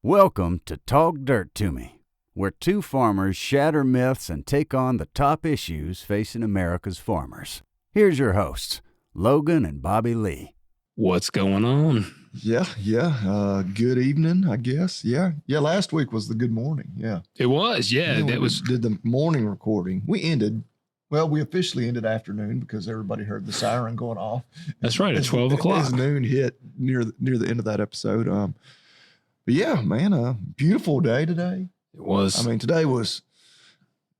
Welcome to Talk Dirt to Me, where two farmers shatter myths and take on the top issues facing America's farmers. Here's your hosts, Logan and Bobby Lee. What's going on? Yeah. Good evening, I guess. Yeah. Last week was the good morning. Yeah. It was. Yeah. Did the morning recording. We officially ended afternoon because everybody heard the siren going off. That's right. At 12 o'clock. As noon hit near the end of that episode. But yeah, man, a beautiful day today. It was. I mean, today was,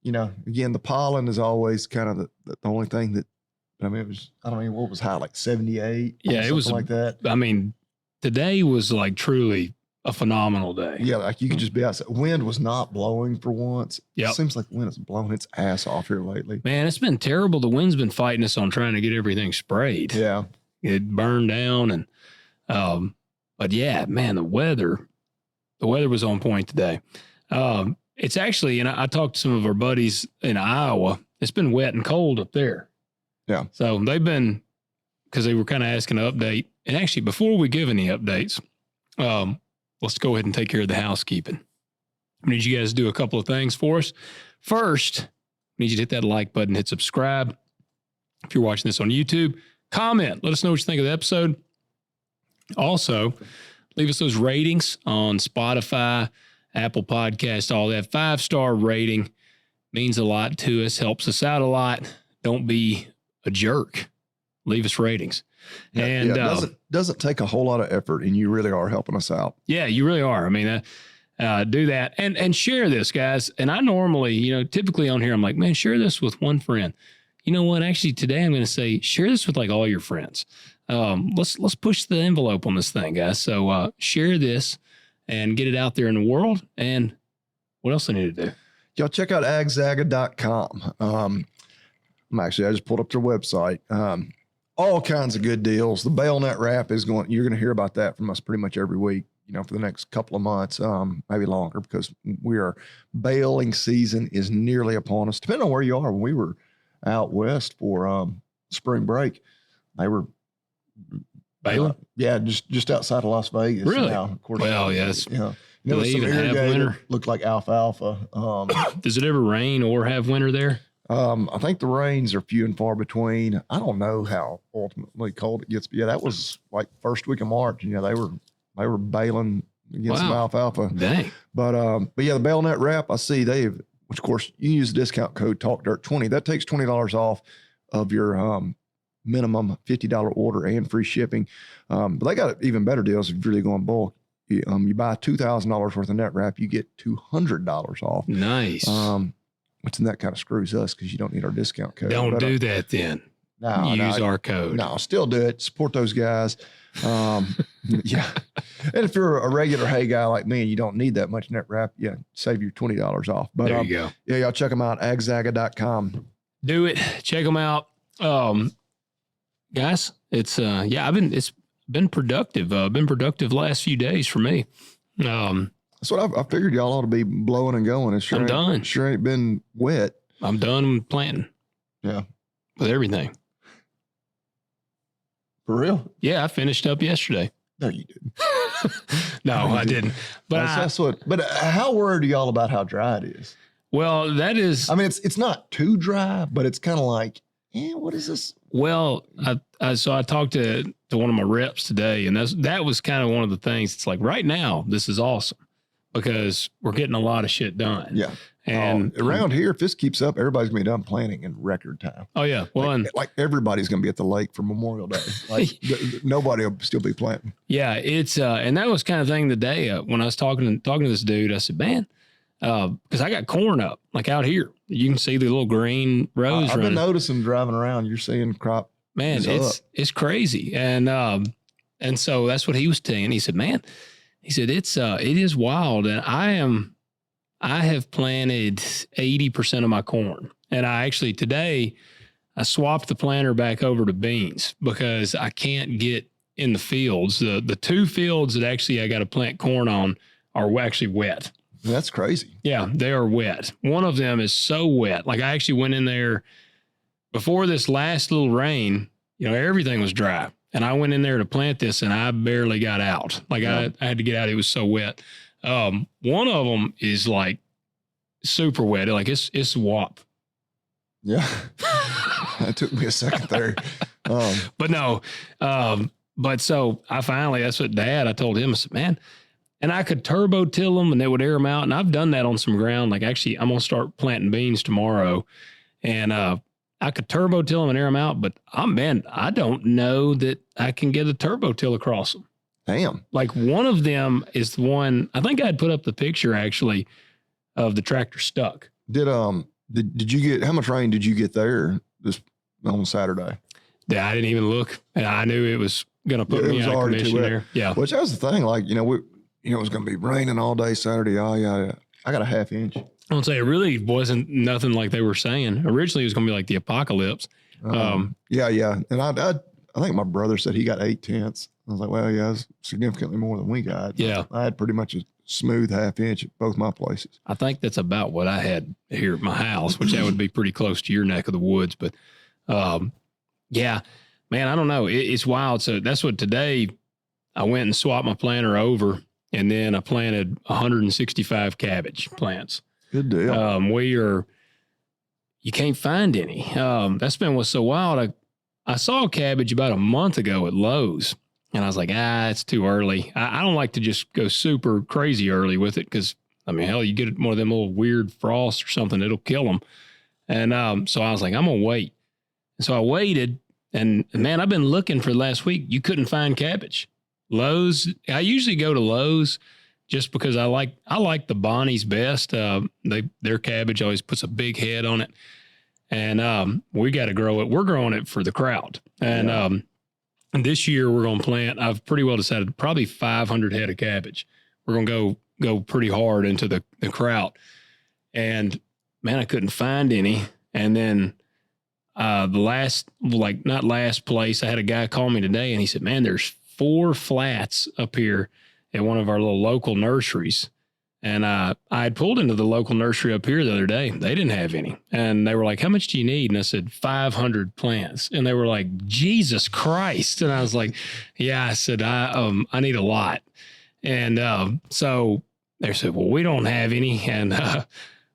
again, the pollen is always kind of the only thing that, it was, what was high, like 78? Yeah, it was like that. I mean, today was like truly a phenomenal day. Yeah, like you could just be outside. Wind was not blowing for once. Yep. It seems like wind has blown its ass off here lately. Man, it's been terrible. The wind's been fighting us on trying to get everything sprayed. Yeah. It burned down but yeah, man, the weather was on point today. It's actually, and I talked to some of our buddies in Iowa. It's been wet and cold up there. Yeah. So because they were kind of asking to update. And actually, before we give any updates, let's go ahead and take care of the housekeeping. I need you guys to do a couple of things for us. First, I need you to hit that like button, hit subscribe. If you're watching this on YouTube, comment. Let us know what you think of the episode. Also, leave us those ratings on Spotify, Apple Podcasts, all that. 5-star rating means a lot to us, helps us out a lot. Don't be a jerk. Leave us ratings. And doesn't take a whole lot of effort, and you really are helping us out. Yeah, you really are. I mean, do that and share this, guys. And I normally, typically on here, I'm like, man, share this with one friend. You know what? Actually, today I'm going to say share this with like all your friends. Let's push the envelope on this thing, guys. So share this and get it out there in the world. And what else I need to do? Y'all check out agzaga.com. I just pulled up their website. All kinds of good deals. The bail net wrap you're going to hear about that from us pretty much every week, for the next couple of months, maybe longer, because baling season is nearly upon us. Depending on where you are. When we were out west for spring break, they were baling? Just outside of Las Vegas. Really? Now, of course, well, yes. Yeah. Do they even have winter? Looked like alfalfa. Does it ever rain or have winter there? I think the rains are few and far between. I don't know how ultimately cold it gets, but yeah, that was like first week of March. They were baling against some alfalfa. Dang. But yeah, the bail net wrap, I see which of course you use the discount code TalkDirt20. That takes $20 off of your minimum $50 order and free shipping. But they got even better deals if you're really going bulk. You buy $2,000 worth of net wrap, you get $200 off. Nice. Which then that kind of screws us because you don't need our discount code. Don't do that then. Use our code. No, still do it. Support those guys. Yeah. And if you're a regular hay guy like me and you don't need that much net wrap, save you $20 off. But there you go. Yeah, y'all check them out, agzaga.com. Do it. Check them out. Guys, it's been productive. Been productive last few days for me. That's what I figured y'all ought to be blowing and going. I'm done. Sure ain't been wet. I'm done with planting. Yeah. With everything. For real? Yeah, I finished up yesterday. No, you didn't. No, I didn't. But But how worried are y'all about how dry it is? Well, that is. I mean, it's not too dry, but it's kind of like, what is this? Well, I talked to one of my reps today, and that was kind of one of the things. It's like right now, this is awesome because we're getting a lot of shit done. Yeah. And around here, if this keeps up, everybody's going to be done planting in record time. Oh, yeah. Well, like everybody's going to be at the lake for Memorial Day. Like nobody will still be planting. Yeah. It's, and that was kind of thing today when I was talking to this dude, I said, man, because I got corn up like out here. You can see the little green rows. I've been noticing driving around. You're seeing crop. Man, it's crazy. And so that's what he was saying. He said, man, it is wild. And I have planted 80% of my corn. And today I swapped the planter back over to beans because I can't get in the fields. The two fields that actually I got to plant corn on are actually wet. That's crazy. Yeah, they are wet. One of them is so wet. Like I actually went in there before this last little rain, everything was dry. And I went in there to plant this and I barely got out. Like I had to get out. It was so wet. One of them is like super wet. Like it's WAP. Yeah. It took me a second there. But no, but so that's what I told him, I said, man, and I could turbo till them and they would air them out. And I've done that on some ground. Like actually I'm going to start planting beans tomorrow and, I could turbo till them and air them out, but I don't know that I can get a turbo till across them. Damn. Like one of them is the one, I think I'd put up the picture actually of the tractor stuck. Did you get, how much rain did you get there on Saturday? Yeah, I didn't even look. And I knew it was going to put me out of commission there. Yeah. Which that was the thing. Like, it was going to be raining all day Saturday. Oh yeah. I got a half inch. I would say it really wasn't nothing like they were saying. Originally, it was going to be like the apocalypse. Yeah. And I think my brother said he got 0.8. I was like, well, yeah, it's significantly more than we got. Yeah. I had pretty much a smooth half inch at both my places. I think that's about what I had here at my house, which that would be pretty close to your neck of the woods. But yeah, man, I don't know. It's wild. So that's what today I went and swapped my planter over and then I planted 165 cabbage plants. Good deal. You can't find any. That's been what's so wild. I saw cabbage about a month ago at Lowe's and I was like, it's too early. I don't like to just go super crazy early with it. Cause hell, you get one of them little weird frosts or something, it'll kill them. And, so I was like, I'm going to wait. And so I waited and man, I've been looking for last week. You couldn't find cabbage. Lowe's. I usually go to Lowe's just because I like the Bonnie's best. Their cabbage always puts a big head on it. And we got to grow it. We're growing it for the crowd. And and this year we're going to plant, I've pretty well decided, probably 500 head of cabbage. We're going to go pretty hard into the crowd. And man, I couldn't find any. And then not last place, I had a guy call me today and he said, man, there's 4 flats up here at one of our little local nurseries. And I had pulled into the local nursery up here the other day. They didn't have any. And they were like, how much do you need? And I said, 500 plants. And they were like, Jesus Christ. And I was like, yeah, I said, I need a lot. And so they said, well, we don't have any. And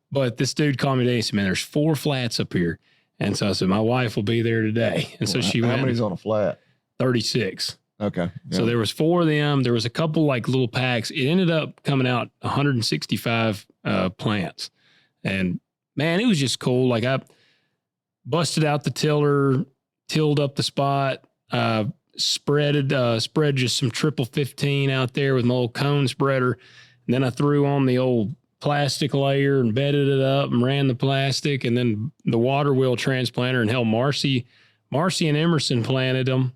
but this dude called me today and said, man, there's 4 flats up here. And so I said, my wife will be there today. And so she went. How many's on a flat? 36. Okay. Yeah. So there was 4 of them. There was a couple like little packs. It ended up coming out 165 plants. And man, it was just cool. Like I busted out the tiller, tilled up the spot, spread just some 15 out there with my old cone spreader. And then I threw on the old plastic layer and bedded it up and ran the plastic and then the water wheel transplanter, and hell, Marcy and Emerson planted them.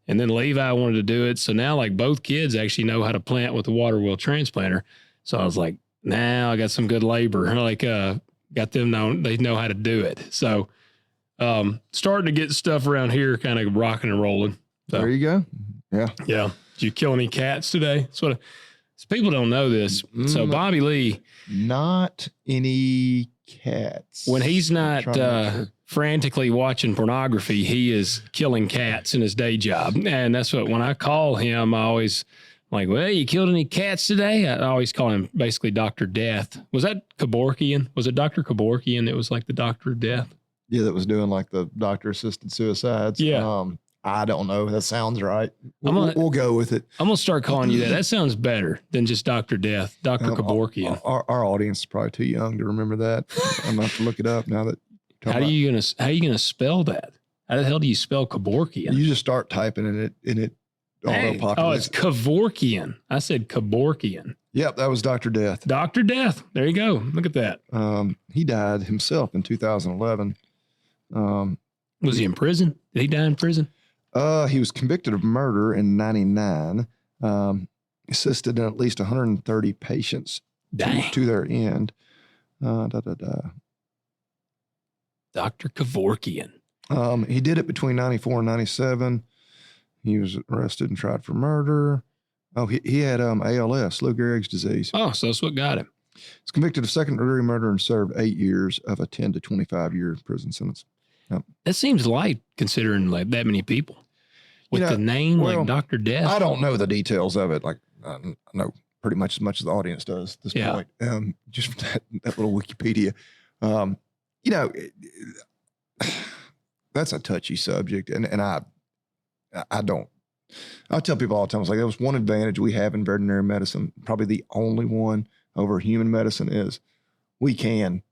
And then Levi wanted to do it. So now like both kids actually know how to plant with the water wheel transplanter. So I was like, now I got some good labor. Like, got them they know how to do it. So, starting to get stuff around here kind of rocking and rolling. So, there you go. Yeah. Yeah. Did you kill any cats today? So people don't know this. So Bobby Lee. Not any cats. When he's not, frantically watching pornography, he is killing cats in his day job. And that's what, when I call him, I always like, well, you killed any cats today? I always call him basically Dr. Death. Was that Kevorkian? Was it Dr. Kevorkian that was like the Doctor of Death? Yeah, that was doing like the doctor-assisted suicides. Yeah. I don't know. That sounds right. We'll go with it. I'm going to start calling you that. That sounds better than just Dr. Death, Dr. Kevorkian. Our audience is probably too young to remember that. I'm going to have to look it up now that. How are you gonna spell that? How the hell do you spell Kevorkian? You just start typing in it auto-populates. Oh, it's Kevorkian. I said Kevorkian. Yep, that was Dr. Death. Dr. Death. There you go. Look at that. He died himself in 2011. Was he in prison? Did he die in prison? He was convicted of murder in 1999. Assisted in at least 130 patients to their end. Dr. Kevorkian. He did it between 94 and 97. He was arrested and tried for murder. Oh, he had ALS, Lou Gehrig's disease. Oh, so that's what got him. He's convicted of second-degree murder and served 8 years of a 10 to 25-year prison sentence. Yep. That seems light considering like that many people with the name like Dr. Death. I don't know the details of it. Like I know pretty much as the audience does at this Yeah. point. Just from that little Wikipedia. You know, that's a touchy subject. And I tell people all the time, it's like, there was one advantage we have in veterinary medicine, probably the only one over human medicine, is we can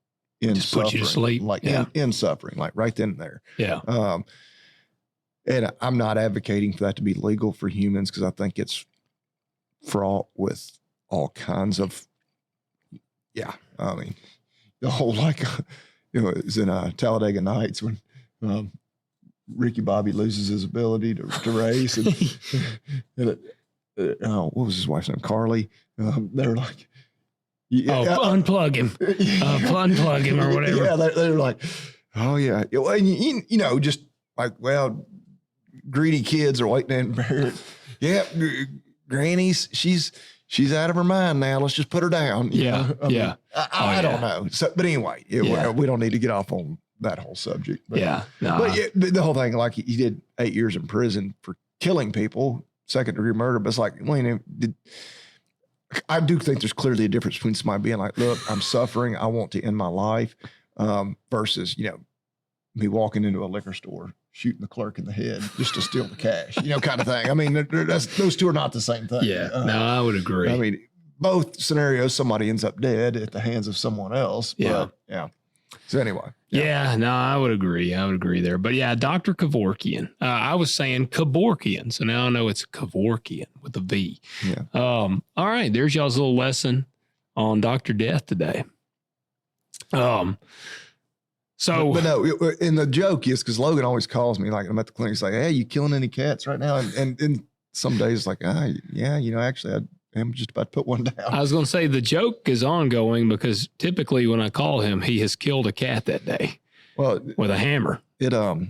end Just suffering. put you to sleep. Like Yeah. end suffering, like right then and there. Yeah. And I'm not advocating for that to be legal for humans, because I think it's fraught with all kinds of, I mean, the whole, like, you know, it's in Talladega Nights when Ricky Bobby loses his ability to race. And, what was his wife's name? Carly. They were like, unplug him. Unplug him or whatever. Yeah, they were like, oh, yeah. And you know, just like, well, greedy kids are waiting in there. Yeah, Granny's, she's out of her mind now. Let's just put her down. You know? I mean, I don't know. So, but anyway, we don't need to get off on that whole subject. But, but the whole thing, like, he did 8 years in prison for killing people, second-degree murder. But it's like, I do think there's clearly a difference between somebody being like, look, I'm suffering, I want to end my life, versus, you know, me walking into a liquor store, shooting the clerk in the head just to steal the cash, you know, kind of thing. I mean, those two are not the same thing. Yeah, no, I would agree. I mean, both scenarios, somebody ends up dead at the hands of someone else. But, yeah. So anyway. Yeah, no, I would agree. I would agree there. But yeah, Dr. Kevorkian. I was saying Kevorkian, so now I know it's Kevorkian with a V. Yeah. All right, there's y'all's little lesson on Dr. Death today. So, but no, and the joke is, because Logan always calls me, like, I'm at the clinic, he's like, hey, you killing any cats right now? And some days, like, yeah, you know, actually, I'm just about to put one down. I was going to say the joke is ongoing, because typically when I call him, he has killed a cat that day. Well, with a hammer. No,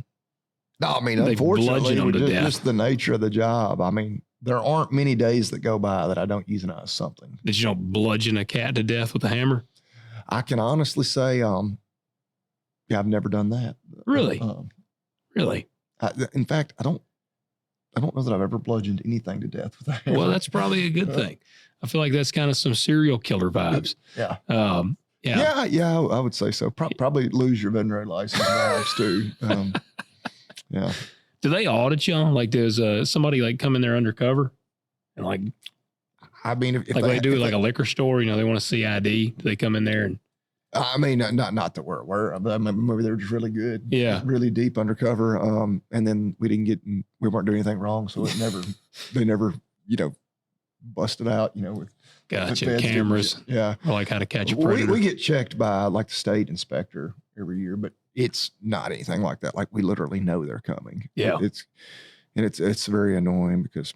I mean, They unfortunately, bludgeon 'em to death. just the nature of the job. I mean, there aren't many days that go by that I don't euthanize something. Did you know bludgeon a cat to death with a hammer? I can honestly say, I've never done that. Really? Really? In fact, I don't know that I've ever bludgeoned anything to death with a hammer. Well, that's probably a good thing. I feel like that's kind of some serial killer vibes. Yeah. Yeah. I would say so. Probably lose your veterinary license knives too. Yeah. Do they audit y'all? Like, does somebody like come in there undercover and like? I mean, if like they do like a liquor store, you know, they want to see ID. Do they come in there and? I mean, not that we're aware of. I mean, maybe they were just really good. Yeah. Really deep undercover. And then we weren't doing anything wrong. So they never, you know, busted out, you know, with cameras. Yeah. Or like how to catch a predator. We get checked by like the state inspector every year, but it's not anything like that. Like, we literally know they're coming. Yeah. It's very annoying, because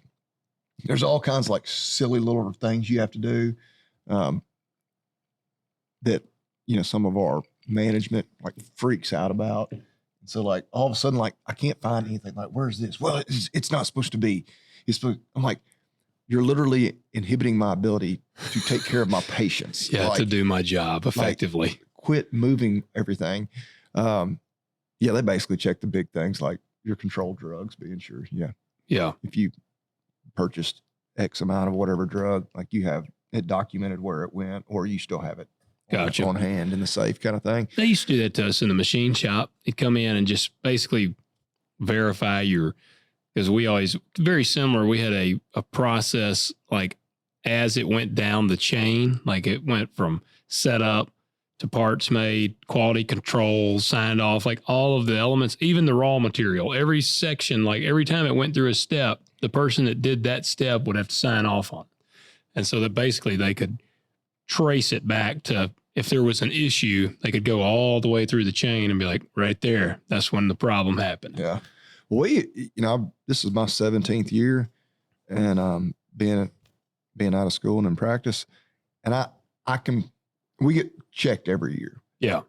there's all kinds of like silly little things you have to do, that, you know, some of our management like freaks out about. And so, like, all of a sudden, like, I can't find anything. Like, where's this? Well, it's not supposed to be. I'm like, you're literally inhibiting my ability to take care of my patients. Yeah, like, to do my job effectively. Like, quit moving everything. They basically check the big things like your controlled drugs, being sure. Yeah. Yeah. If you purchased X amount of whatever drug, like, you have it documented where it went, or you still have it Gotcha. on hand in the safe, kind of thing. They used to do that to us in the machine shop. They'd come in and just basically verify because we always, very similar, we had a process, like, as it went down the chain, like it went from setup to parts made, quality control, signed off, like all of the elements, even the raw material, every section, like every time it went through a step, the person that did that step would have to sign off on it. And so that basically they could trace it back to, if there was an issue, they could go all the way through the chain and be like, right there, that's when the problem happened. Yeah. Well, this is my 17th year, and being out of school and in practice, and we get checked every year. Yeah.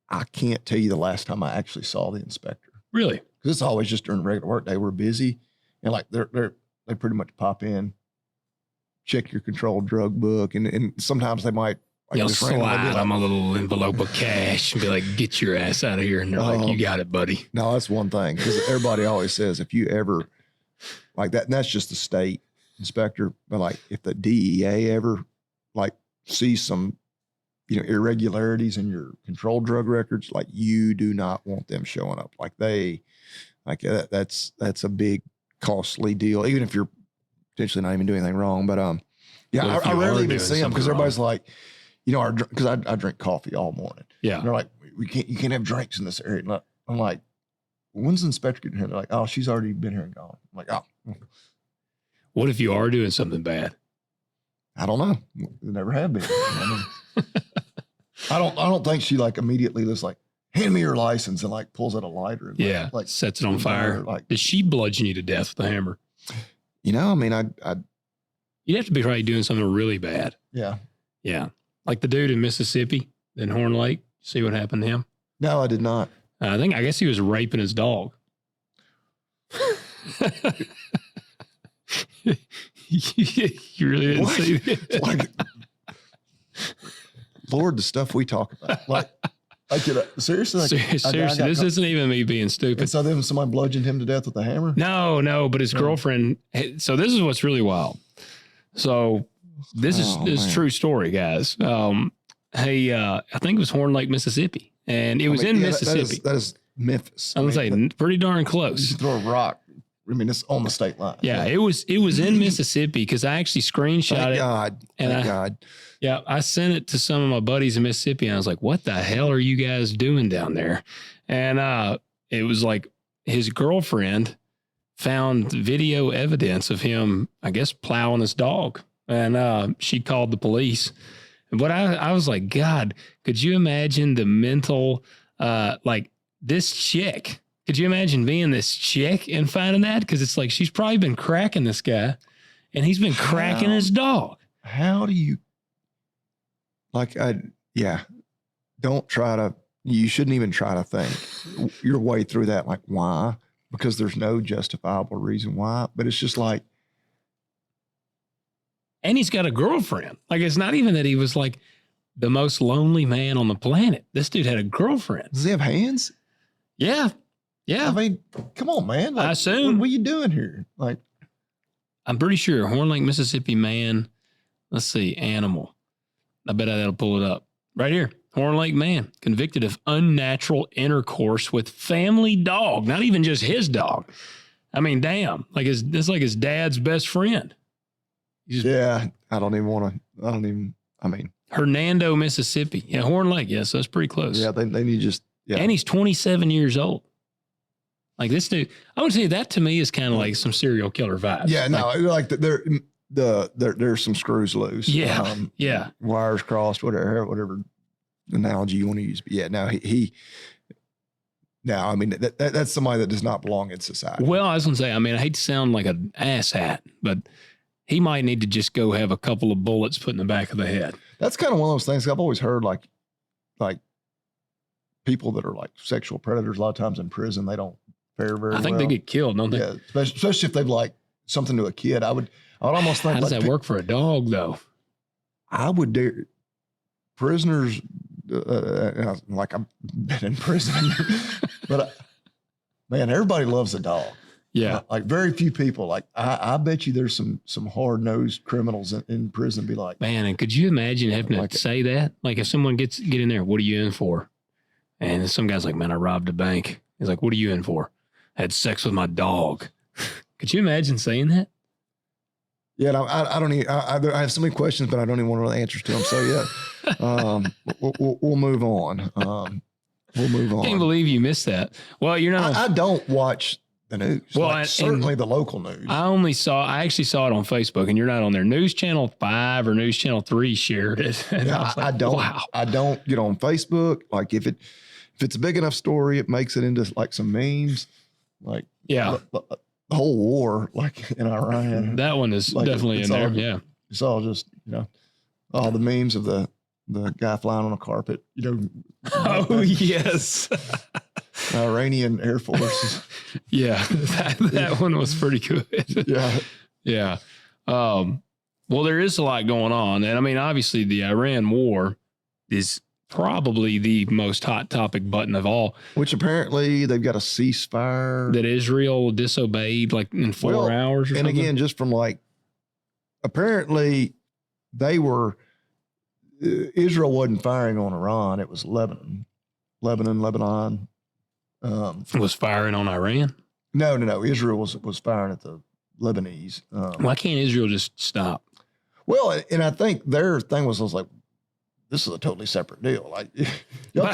I can't tell you the last time I actually saw the inspector. Really? Because it's always just during regular work day. We're busy, and like they pretty much pop in, check your controlled drug book, and sometimes they might. Like, you'll slide them a little envelope of cash and be like, get your ass out of here. And they're like, you got it, buddy. No, that's one thing. Because everybody always says, if you ever like that, and that's just the state inspector, but like if the DEA ever like sees some, irregularities in your controlled drug records, like you do not want them showing up. Like that's a big costly deal, even if you're potentially not even doing anything wrong. But I rarely even see them because everybody's like, because I drink coffee all morning. Yeah. And they're like, you can't have drinks in this area. And I'm like, when's the inspector getting here? They're like, oh, she's already been here and gone. I'm like, oh. What if you are doing something bad? I don't know. They never have been. I don't think she like immediately just like, hand me your license and like pulls out a lighter. And like sets it on fire. Like, does she bludgeon you to death with a hammer? I mean, you'd have to be probably doing something really bad. Yeah. Yeah. Like the dude in Mississippi in Horn Lake. See what happened to him? No, I did not. I guess he was raping his dog. You really didn't see that? Like, Lord, the stuff we talk about. Like seriously? Seriously, this isn't even me being stupid. And so then somebody bludgeoned him to death with a hammer? No, but his girlfriend. So this is what's really wild. So this is true story, guys. I think it was Horn Lake, Mississippi, and it was in Mississippi. That is Memphis. I was saying pretty darn close. You throw a rock. I mean, it's on the state line. Yeah, it was in Mississippi because I actually screenshot it. Thank God. Yeah, I sent it to some of my buddies in Mississippi, and I was like, "What the hell are you guys doing down there?" And it was like his girlfriend found video evidence of him, I guess, plowing his dog, and she called the police. But I was like, God, could you imagine the mental, like this chick? Could you imagine being this chick and finding that? Because it's like she's probably been cracking this guy, and he's been cracking his dog. How do you? You shouldn't even try to think your way through that. Like, why? Because there's no justifiable reason why, but it's just like. And he's got a girlfriend. Like, it's not even that he was like the most lonely man on the planet. This dude had a girlfriend. Does he have hands? Yeah. Yeah. I mean, come on, man. Like, I assume. What are you doing here? Like, I'm pretty sure Horn Lake, Mississippi man. Let's see. Animal. I bet that'll pull it up. Right here. Horn Lake man convicted of unnatural intercourse with family dog. Not even just his dog. I mean, damn. Like it's like his dad's best friend. Hernando, Mississippi. Yeah, Horn Lake. Yes, that's pretty close. Yeah, they need just. Yeah. And he's 27 years old. Like this dude, I would say that to me is kind of like some serial killer vibes. Yeah, there's some screws loose. Yeah, yeah. Wires crossed, whatever analogy you want to use. But yeah, I mean, that's somebody that does not belong in society. Well, I was going to say, I mean, I hate to sound like an asshat, but he might need to just go have a couple of bullets put in the back of the head. That's kind of one of those things I've always heard, like people that are like sexual predators, a lot of times in prison, they don't fare very well. I think they get killed, don't they? Yeah, especially if they've like something to a kid. I would almost think. How does that work for a dog, though? I would dare prisoners, like I've been in prison, but man, everybody loves a dog. Yeah. Like very few people. Like I bet you there's some hard-nosed criminals in prison be like, man, and could you imagine having to say that? Like if someone get in there, what are you in for? And some guy's like, man, I robbed a bank. He's like, what are you in for? I had sex with my dog. Could you imagine saying that? Yeah, no, I don't even, I have so many questions, but I don't even want to know the answers to them. So yeah, we'll move on. We'll move on. I can't believe you missed that. Well, you're not. I don't watch the news. Well, certainly the local news. I actually saw it on Facebook, and you're not on there. News Channel 5 or News Channel 3 shared it. And yeah, I don't. Wow. I don't get on Facebook. Like if it's a big enough story, it makes it into like some memes. Like the whole war, like in Iran. That one is like definitely in there. Yeah, it's all just all the memes of the guy flying on a carpet. Oh yes. Iranian Air Force. Yeah, that one was pretty good. Yeah. Yeah. Well, there is a lot going on. And I mean, obviously the Iran war is probably the most hot topic button of all. Which apparently they've got a ceasefire. That Israel disobeyed like in 4 hours or something. And again, just from like apparently Israel wasn't firing on Iran. It was Lebanon. Was firing on Iran? No. Israel was firing at the Lebanese. Why can't Israel just stop? Well, and I think their thing was like, this is a totally separate deal. Like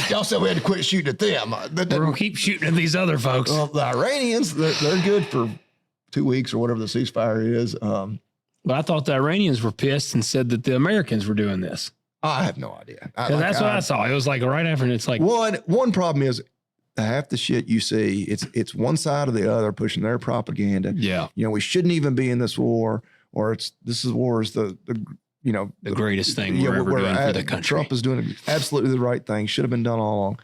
y'all said we had to quit shooting at them. We're going to keep shooting at these other folks. Well, the Iranians, they're good for 2 weeks or whatever the ceasefire is. But I thought the Iranians were pissed and said that the Americans were doing this. I have no idea. That's what I saw. It was like right after, and it's like one problem is half the shit you see. It's one side or the other pushing their propaganda. Yeah, we shouldn't even be in this war, or this war is the greatest thing we're ever doing for the country. Trump is doing absolutely the right thing. Should have been done all along.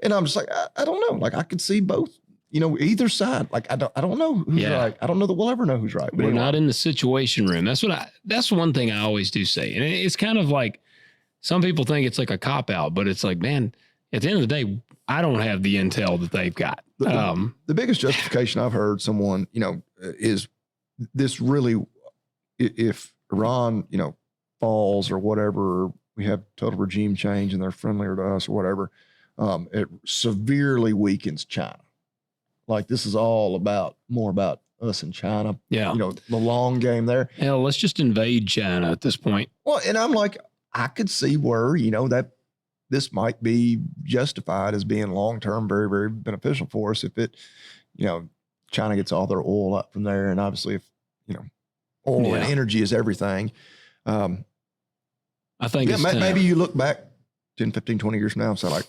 And I'm just like, I don't know. Like I could see both. Either side. Like I don't know who's right. I don't know that we'll ever know who's right. We're not in the situation room. That's one thing I always do say, and it's kind of like. Some people think it's like a cop-out, but it's like, man, at the end of the day, I don't have the intel that they've got. The biggest justification I've heard someone, is this really, if Iran, falls or whatever, we have total regime change and they're friendlier to us or whatever, it severely weakens China. Like this is all more about us and China. Yeah. The long game there. Hell, let's just invade China at this point. Well, and I'm like, I could see where, that this might be justified as being long-term, very, very beneficial for us if it, China gets all their oil up from there. And obviously if, oil and energy is everything. I think maybe you look back 10, 15, 20 years from now and say like,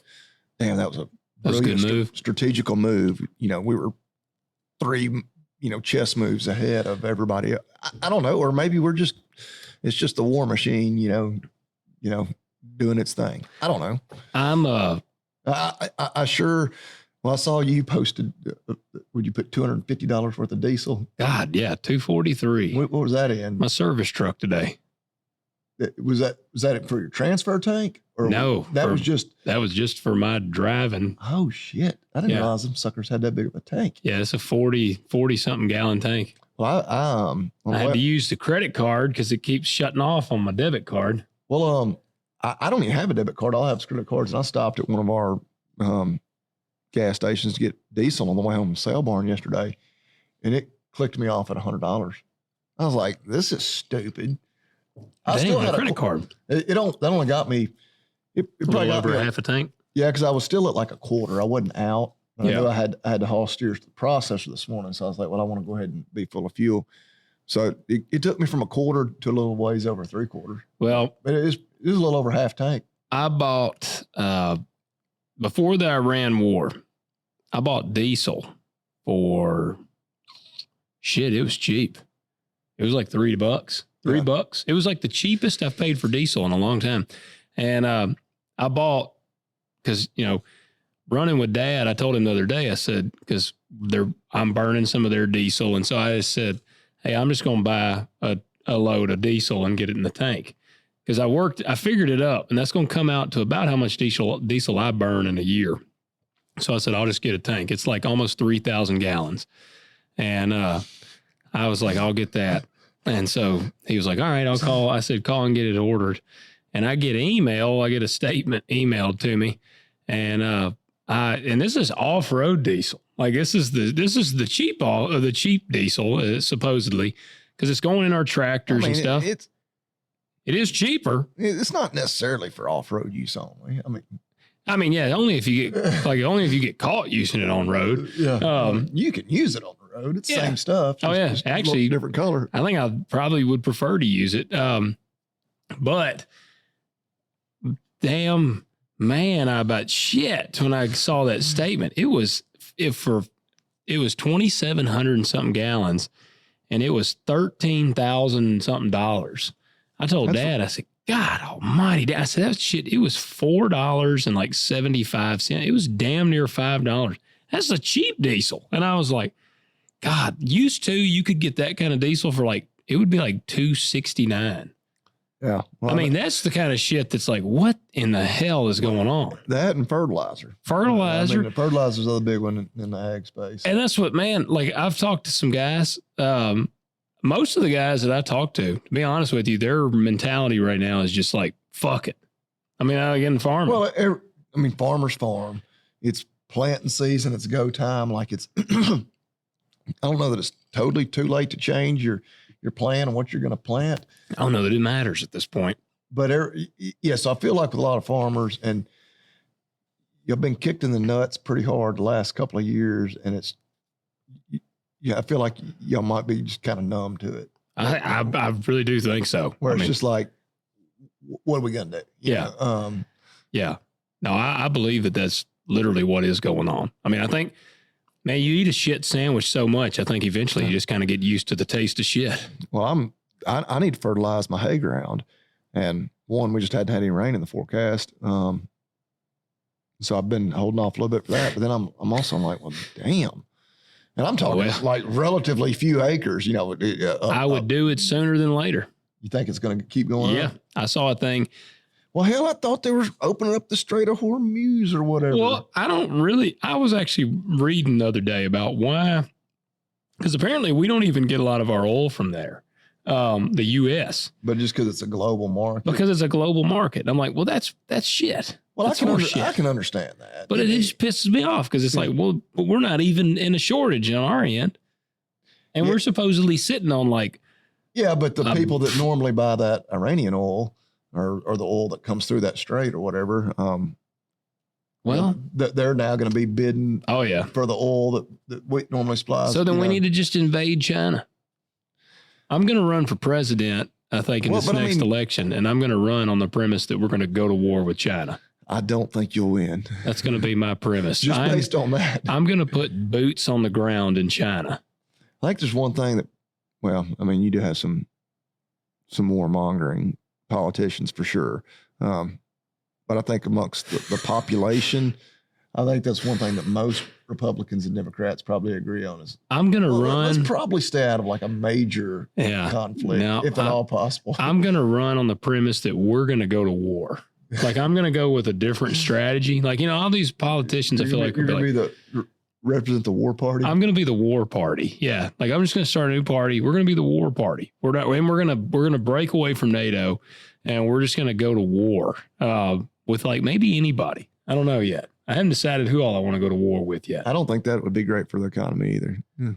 damn, that was a good move. Strategical move. We were 3, chess moves ahead of everybody. I don't know. Or maybe it's just the war machine, doing its thing. I don't know. I sure. Well, I saw you posted. Would you put $250 worth of diesel? God, yeah, $243. What was that in? My service truck today. Was that for your transfer tank? Or no, that was just for my driving. Oh shit! I didn't realize them suckers had that big of a tank. Yeah, it's a 40 something gallon tank. Well, I had to use the credit card because it keeps shutting off on my debit card. Well, I don't even have a debit card. I'll have credit cards. And I stopped at one of our gas stations to get diesel on the way home from Sale Barn yesterday, and it clicked me off at $100. I was like, "This is stupid." I still had a credit card. That only got me. It probably got over me half a tank. Yeah, because I was still at like a quarter. I wasn't out. I knew I had to haul steers to the processor this morning, so I was like, "Well, I want to go ahead and be full of fuel." So it took me from a quarter to a little ways over 3/4. Well, but it was a little over half tank. I bought before the Iran war. I bought diesel for shit. It was cheap. It was like $3. $3. It was like the cheapest I've paid for diesel in a long time. And I bought because running with Dad. I told him the other day. I said because I'm burning some of their diesel, and so I just said, hey, I'm just going to buy a load of diesel and get it in the tank. Because I figured it up, and that's going to come out to about how much diesel I burn in a year. So I said, I'll just get a tank. It's like almost 3,000 gallons. And I was like, I'll get that. And so he was like, all right, I'll call. I said, call and get it ordered. And I get a statement emailed to me. And this is off-road diesel. Like this is the cheap diesel, supposedly, because it's going in our tractors and stuff. It is cheaper. It's not necessarily for off-road use only. I mean, yeah, only if you get caught using it on road. Yeah, you can use it on the road. It's the same stuff. Just actually, different color. I think I probably would prefer to use it. But damn, man, I about shit when I saw that statement. It was 2,700 and something gallons, and it was $13,000 something dollars. I told Dad, I said, God almighty, Dad. I said, that shit, it was $4.75. It was damn near $5. That's a cheap diesel. And I was like, God, used to, you could get that kind of diesel for it would be like $2.69. Yeah. Well, I mean, that's the kind of shit that's like, what in the hell is going on? That and fertilizer. The fertilizer's the other big one in the ag space. And that's what, man, I've talked to some guys. most of the guys that I talk to be honest with you, their mentality right now is just like, fuck it. I mean, again, farming. Well, farmers farm. It's planting season. It's go time. Like it's, I don't know that it's totally too late to change your plan and what you're going to plant. I don't know that it matters at this point. But yes, I feel like with a lot of farmers, and you've been kicked in the nuts pretty hard the last couple of years, and I feel like y'all might be just kind of numb to it. I really do think so. Where it's just like, what are we going to do? Yeah. No, I believe that that's literally what is going on. I mean, I think, man, you eat a shit sandwich so much, I think eventually you just kind of get used to the taste of shit. Well, I need to fertilize my hay ground. And we just hadn't had any rain in the forecast. So I've been holding off a little bit for that. But then I'm also like, well, damn. And I'm talking like relatively few acres, I would do it sooner than later. You think it's going to keep going up? Yeah. I saw a thing. Well, hell, I thought they were opening up the Strait of Hormuz or whatever. Well, I was actually reading the other day about why, because apparently we don't even get a lot of our oil from there. The U.S. But just because it's a global market. Because it's a global market. I'm like, well, that's shit. Well, that's I can understand that. But it just pisses me off because it's like, well, but we're not even in a shortage on our end. And we're supposedly sitting on like. Yeah, but the people that normally buy that Iranian oil or the oil that comes through that strait or whatever, they're now going to be bidding for the oil that we normally supply. So then we need to just invade China. I'm going to run for president, I think, in this next election, and I'm going to run on the premise that we're going to go to war with China. I don't think you'll win. That's going to be my premise. Just based on that. I'm going to put boots on the ground in China. I think there's one thing that, you do have some warmongering politicians for sure. But I think amongst the population, I think that's one thing that most Republicans and Democrats probably agree on is I'm going to run. Let's probably stay out of like a major conflict, if at all possible. I'm going to run on the premise that we're going to go to war. Like I'm going to go with a different strategy. Like, all these politicians, I feel like you're going to represent the war party. I'm going to be the war party. Yeah. Like I'm just going to start a new party. We're going to be the war party. We're going to break away from NATO and we're just going to go to war with like maybe anybody. I don't know yet. I haven't decided who all I want to go to war with yet. I don't think that would be great for the economy either. Yeah.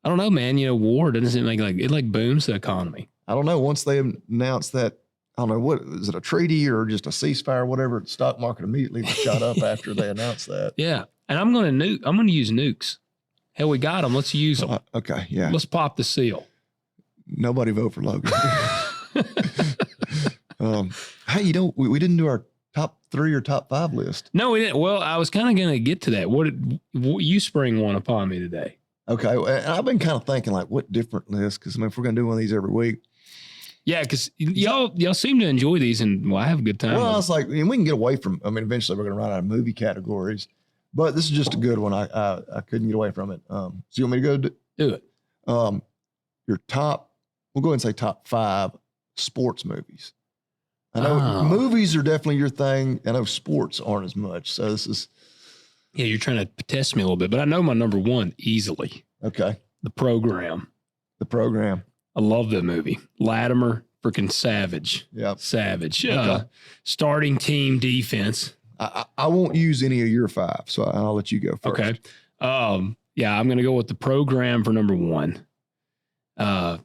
I don't know, man. War doesn't make it booms the economy. I don't know. Once they announced that, I don't know, what is it, a treaty or just a ceasefire or whatever, the stock market immediately shot up after they announced that. Yeah. And I'm going to use nukes. Hell, we got them. Let's use them. Okay. Yeah. Let's pop the seal. Nobody vote for Logan. Hey, we didn't do our top 3 or top 5 list. No, we didn't. Well, I was kind of going to get to that. What you spring one upon me today? Okay. And I've been kind of thinking like what different lists? Because if we're going to do one of these every week. Yeah. Because y'all seem to enjoy these and I have a good time. Well, I was like, we can get away from, eventually we're going to run out of movie categories, but this is just a good one. I couldn't get away from it. So you want me to go do it? Your top, we'll go ahead and say top 5 sports movies. I know movies are definitely your thing. I know sports aren't as much. So this is. Yeah, you're trying to test me a little bit, but I know my number 1 easily. Okay. The Program. I love that movie. Latimer, freaking savage. Yeah. Savage. Okay. Starting team defense. I won't use any of your 5, so I'll let you go first. Okay. Yeah, I'm going to go with The Program for number 1. Oh,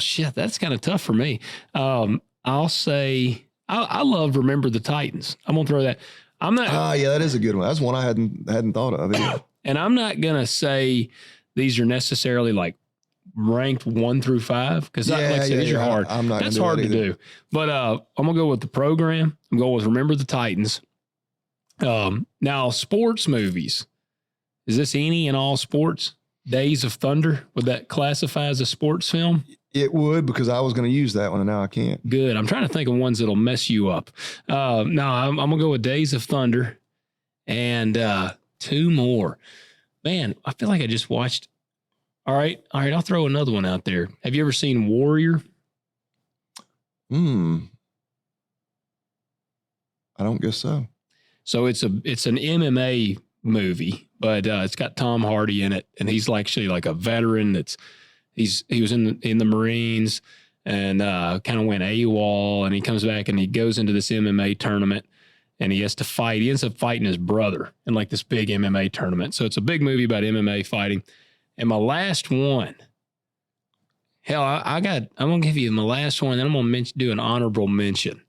shit, that's kind of tough for me. I'll say I love Remember the Titans. I'm gonna throw that. I'm not. Yeah, that is a good one. That's one I hadn't thought of either. And I'm not gonna say these are necessarily like ranked 1 through 5 because these are hard. I'm not. That's hard to do. But I'm gonna go with The Program. I'm going with Remember the Titans. Now sports movies. Is this any and all sports? Days of Thunder, would that classify as a sports film? It would, because I was going to use that one and now I can't. Good. I'm trying to think of ones that'll mess you up. No, I'm going to go with Days of Thunder and 2 more. Man, I feel like I just watched. All right. I'll throw another one out there. Have you ever seen Warrior? I don't guess so. So it's an MMA movie, but it's got Tom Hardy in it, and he's actually like a veteran that's he was in the Marines and kind of went AWOL, and he comes back and he goes into this MMA tournament and he has to fight. He ends up fighting his brother in like this big MMA tournament. So it's a big movie about MMA fighting. And my last one, hell, I'm going to give you my last one, and I'm going to do an honorable mention.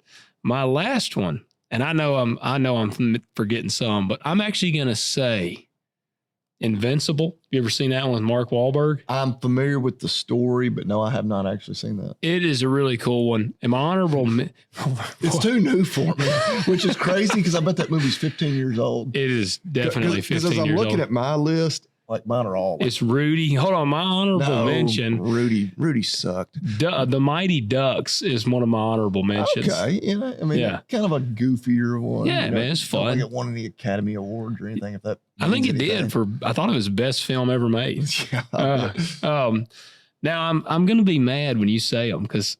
My last one, and I know I'm forgetting some, but I'm actually going to say Invincible. You ever seen that one with Mark Wahlberg? I'm familiar with the story, but no, I have not actually seen that. It is a really cool one. And my honorable it's too new for me, which is crazy because I bet that movie's 15 years old. It is definitely 15 years old. Because I'm looking at my list, like mine are all. It's Rudy. Hold on, my honorable mention. Rudy sucked. The Mighty Ducks is one of my honorable mentions. Okay, kind of a goofier one. Yeah, man, it's fun. I don't think it won any Academy Awards or anything. I think it did I thought it was best film ever made. Yeah. Now I'm going to be mad when you say them because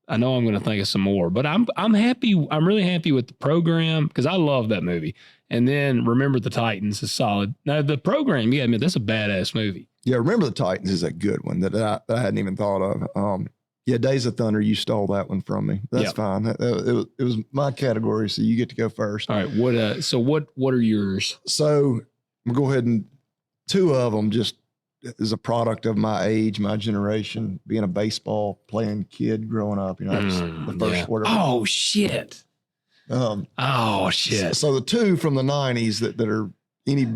I know I'm going to think of some more. But I'm happy. I'm really happy with the program because I love that movie. And then Remember the Titans is solid. Now, the program, yeah, I mean, that's a badass movie. Yeah, Remember the Titans is a good one that I hadn't even thought of. Yeah, Days of Thunder, you stole that one from me. That's fine. It was my category, so you get to go first. All right. What are yours? So I'm going to go ahead and two of them just is a product of my age, my generation, being a baseball playing kid growing up. That's the first sport. Oh, shit. So the two from the 90s that are any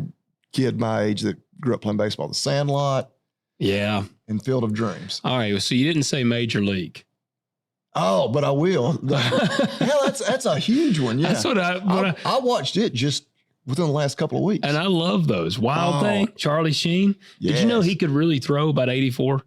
kid my age that grew up playing baseball, The Sandlot, and Field of Dreams. All right, so you didn't say Major League. Oh, but I will. Hell, that's a huge one. Yeah, that's what I watched it just within the last couple of weeks, and I love those. Wild Thing, Charlie Sheen. Yes. Did you know he could really throw about 84?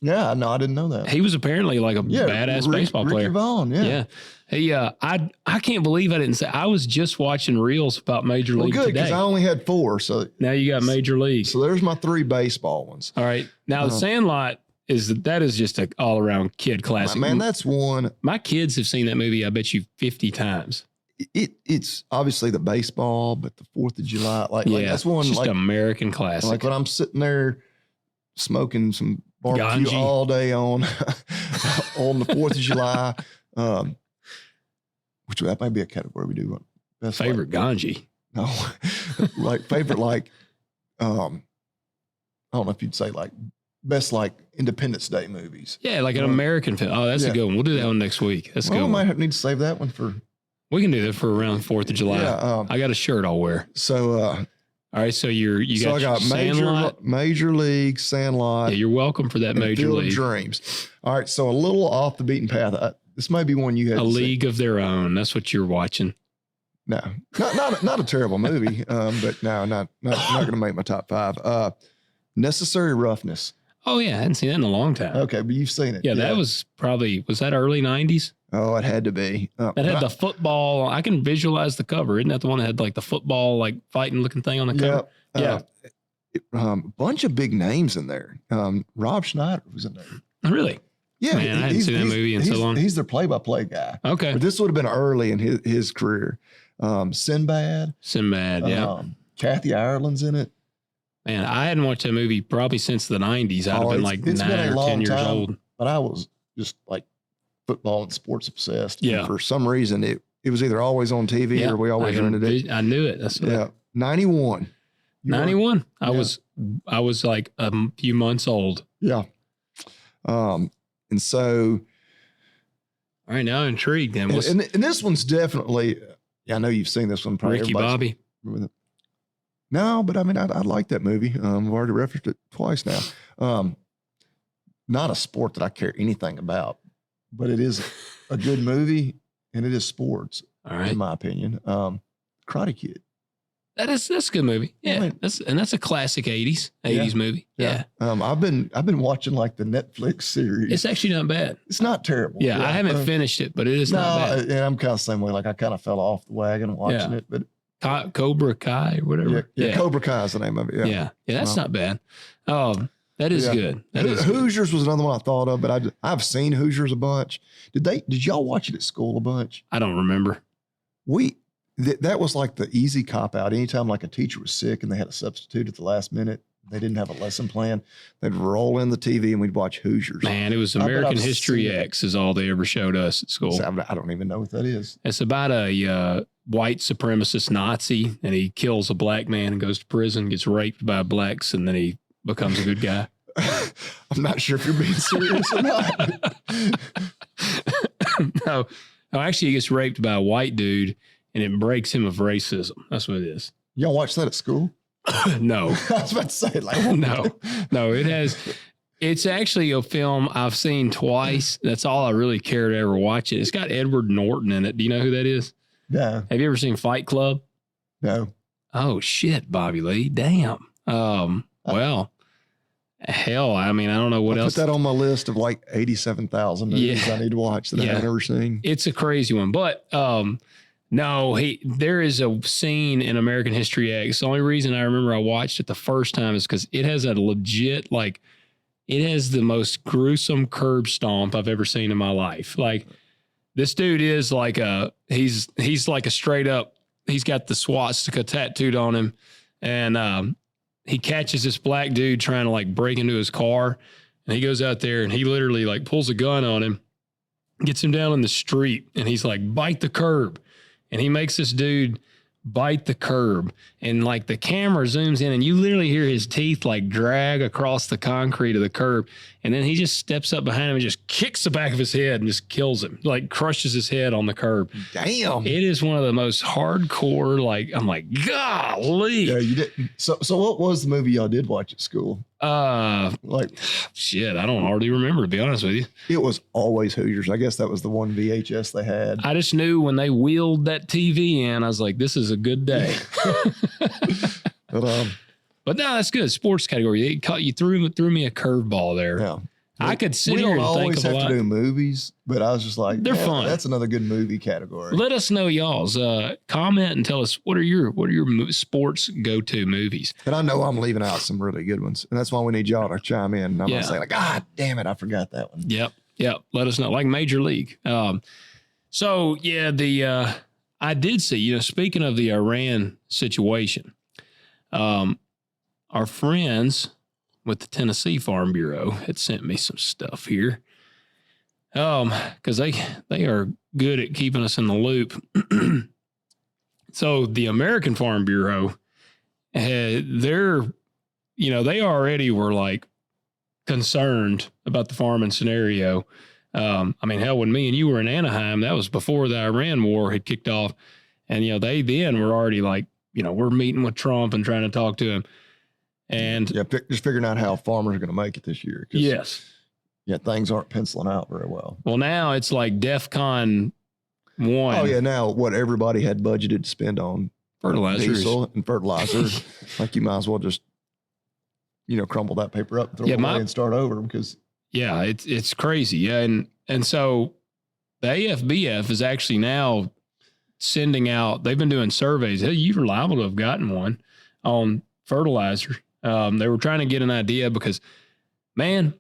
Yeah, no, I didn't know that. He was apparently like a badass baseball player. Ricky Vaughn, yeah. He, I can't believe I didn't say. I was just watching reels about Major League good, today. Because I only had 4. So now you got Major League. So there's my 3 baseball ones. All right. Now The Sandlot is just an all around kid classic. Man, that's one. My kids have seen that movie, I bet you 50 times. It's obviously the baseball, but the 4th of July, like that's one. It's just American classic. Like when I'm sitting there smoking some barbecue Ganji. all day on the 4th of July, which that might be a category we do. Best favorite Ganji. No, like favorite, like I don't know if you'd say like best like Independence Day movies. Yeah, like an American film. Oh, that's a good one. We'll do that one next week. That's good. I might need to save that one for. We can do that for around 4th of July. Yeah, I got a shirt I'll wear. So, all right. So I got Major League, Sandlot. Yeah, you're welcome for that Major League. Field of Dreams. All right. So a little off the beaten path. This might be one you had. A League of Their Own. That's what you're watching. No, not a terrible movie. But no, not going to make my top 5. Necessary Roughness. Oh yeah, I hadn't seen that in a long time. Okay, but you've seen it. Yeah, that was that early 90s? Oh, it had to be. That had the football. I can visualize the cover. Isn't that the one that had like the football, like fighting looking thing on the cover? A bunch of big names in there. Rob Schneider was in there. Really? Yeah. Man, I hadn't seen that movie in so long. He's their play-by-play guy. Okay. But this would have been early in his career. Sinbad, yeah. Kathy Ireland's in it. Man, I hadn't watched that movie probably since the 90s. I'd have been like 9 or 10 years old. But I was just like football and sports obsessed. Yeah. And for some reason, it was either always on TV or we always rented it. I knew it. That's what 91. 91. I was like a few months old. Yeah. And so. All right, now I'm intrigued. Then and this one's definitely. Yeah, I know you've seen this one. Probably Ricky Bobby. No, but I mean, I like that movie. I've already referenced it twice now. Not a sport that I care anything about, but it is a good movie and it is sports. All right, in my opinion. Karate Kid. That's a good movie. Yeah, I mean, that's a classic 80s movie. Yeah. I've been watching like the Netflix series. It's actually not bad. It's not terrible. Yeah, I haven't finished it, but it is not bad. And I'm kind of the same way. Like I kind of fell off the wagon watching it, but. Cobra Kai or whatever. Yeah, Cobra Kai is the name of it. Yeah, that's not bad. That is good. Hoosiers was another one I thought of, but I've seen Hoosiers a bunch. Did y'all watch it at school a bunch? I don't remember. That was like the easy cop out. Anytime like a teacher was sick and they had a substitute at the last minute, they didn't have a lesson plan. They'd roll in the TV and we'd watch Hoosiers. Man, it was American History X is all they ever showed us at school. So I don't even know what that is. It's about a white supremacist Nazi, and he kills a black man and goes to prison, gets raped by blacks, and then he becomes a good guy. I'm not sure if you're being serious or not. No, actually, he gets raped by a white dude, and it breaks him of racism. That's what it is. Y'all watch that at school? No. I was about to say, like, no, it's actually a film I've seen twice. That's all I really care to ever watch it. It's got Edward Norton in it. Do you know who that is? No. Have you ever seen Fight Club? No. Oh shit, Bobby Lee. Damn. Well, hell, I mean, I don't know what else. Put that on my list of like 87,000 movies I need to watch that I've never seen. It's a crazy one, but no, there is a scene in American History X. The only reason I remember I watched it the first time is because it has a legit, like, it has the most gruesome curb stomp I've ever seen in my life. Like, this dude is like he's like a straight up, he's got the swastika tattooed on him, and he catches this black dude trying to like break into his car, and he goes out there and he literally like pulls a gun on him, gets him down in the street, and he's like, bite the curb. And he makes this dude bite the curb, and like the camera zooms in and you literally hear his teeth like drag across the concrete of the curb. And then he just steps up behind him and just kicks the back of his head and just kills him, like crushes his head on the curb. Damn. It is one of the most hardcore, like, I'm like, golly. Yeah, you didn't. So what was the movie y'all did watch at school? Like, shit, I don't hardly remember, to be honest with you. It was always Hoosiers. I guess that was the one VHS they had. I just knew when they wheeled that TV in, I was like, this is a good day. But no, that's good. Sports category. You threw me a curveball there. Yeah. I could sit we here don't and think always of a have lot. to do movies, but I was just like, They're fun. That's another good movie category. Let us know y'all's. Comment and tell us what are your sports go-to movies. And I know I'm leaving out some really good ones, and that's why we need y'all to chime in. And I'm gonna say like, God damn it, I forgot that one. Yep. Let us know, like Major League. So yeah, I did see. Speaking of the Iran situation, our friends with the Tennessee Farm Bureau had sent me some stuff here. Because they are good at keeping us in the loop. So the American Farm Bureau they already were like concerned about the farming scenario. I mean, hell, when me and you were in Anaheim, that was before the Iran war had kicked off. And, they then were already like, we're meeting with Trump and trying to talk to him. And just figuring out how farmers are going to make it this year. Yes. Yeah, things aren't penciling out very well. Well, now it's like DEFCON 1. Oh, yeah. Now what everybody had budgeted to spend on diesel and fertilizer, like you might as well just, crumble that paper up, throw it away and start over because. Yeah, it's crazy. Yeah. And so the AFBF is actually now sending out, they've been doing surveys. Hey, you were liable to have gotten one on fertilizer. They were trying to get an idea because, man,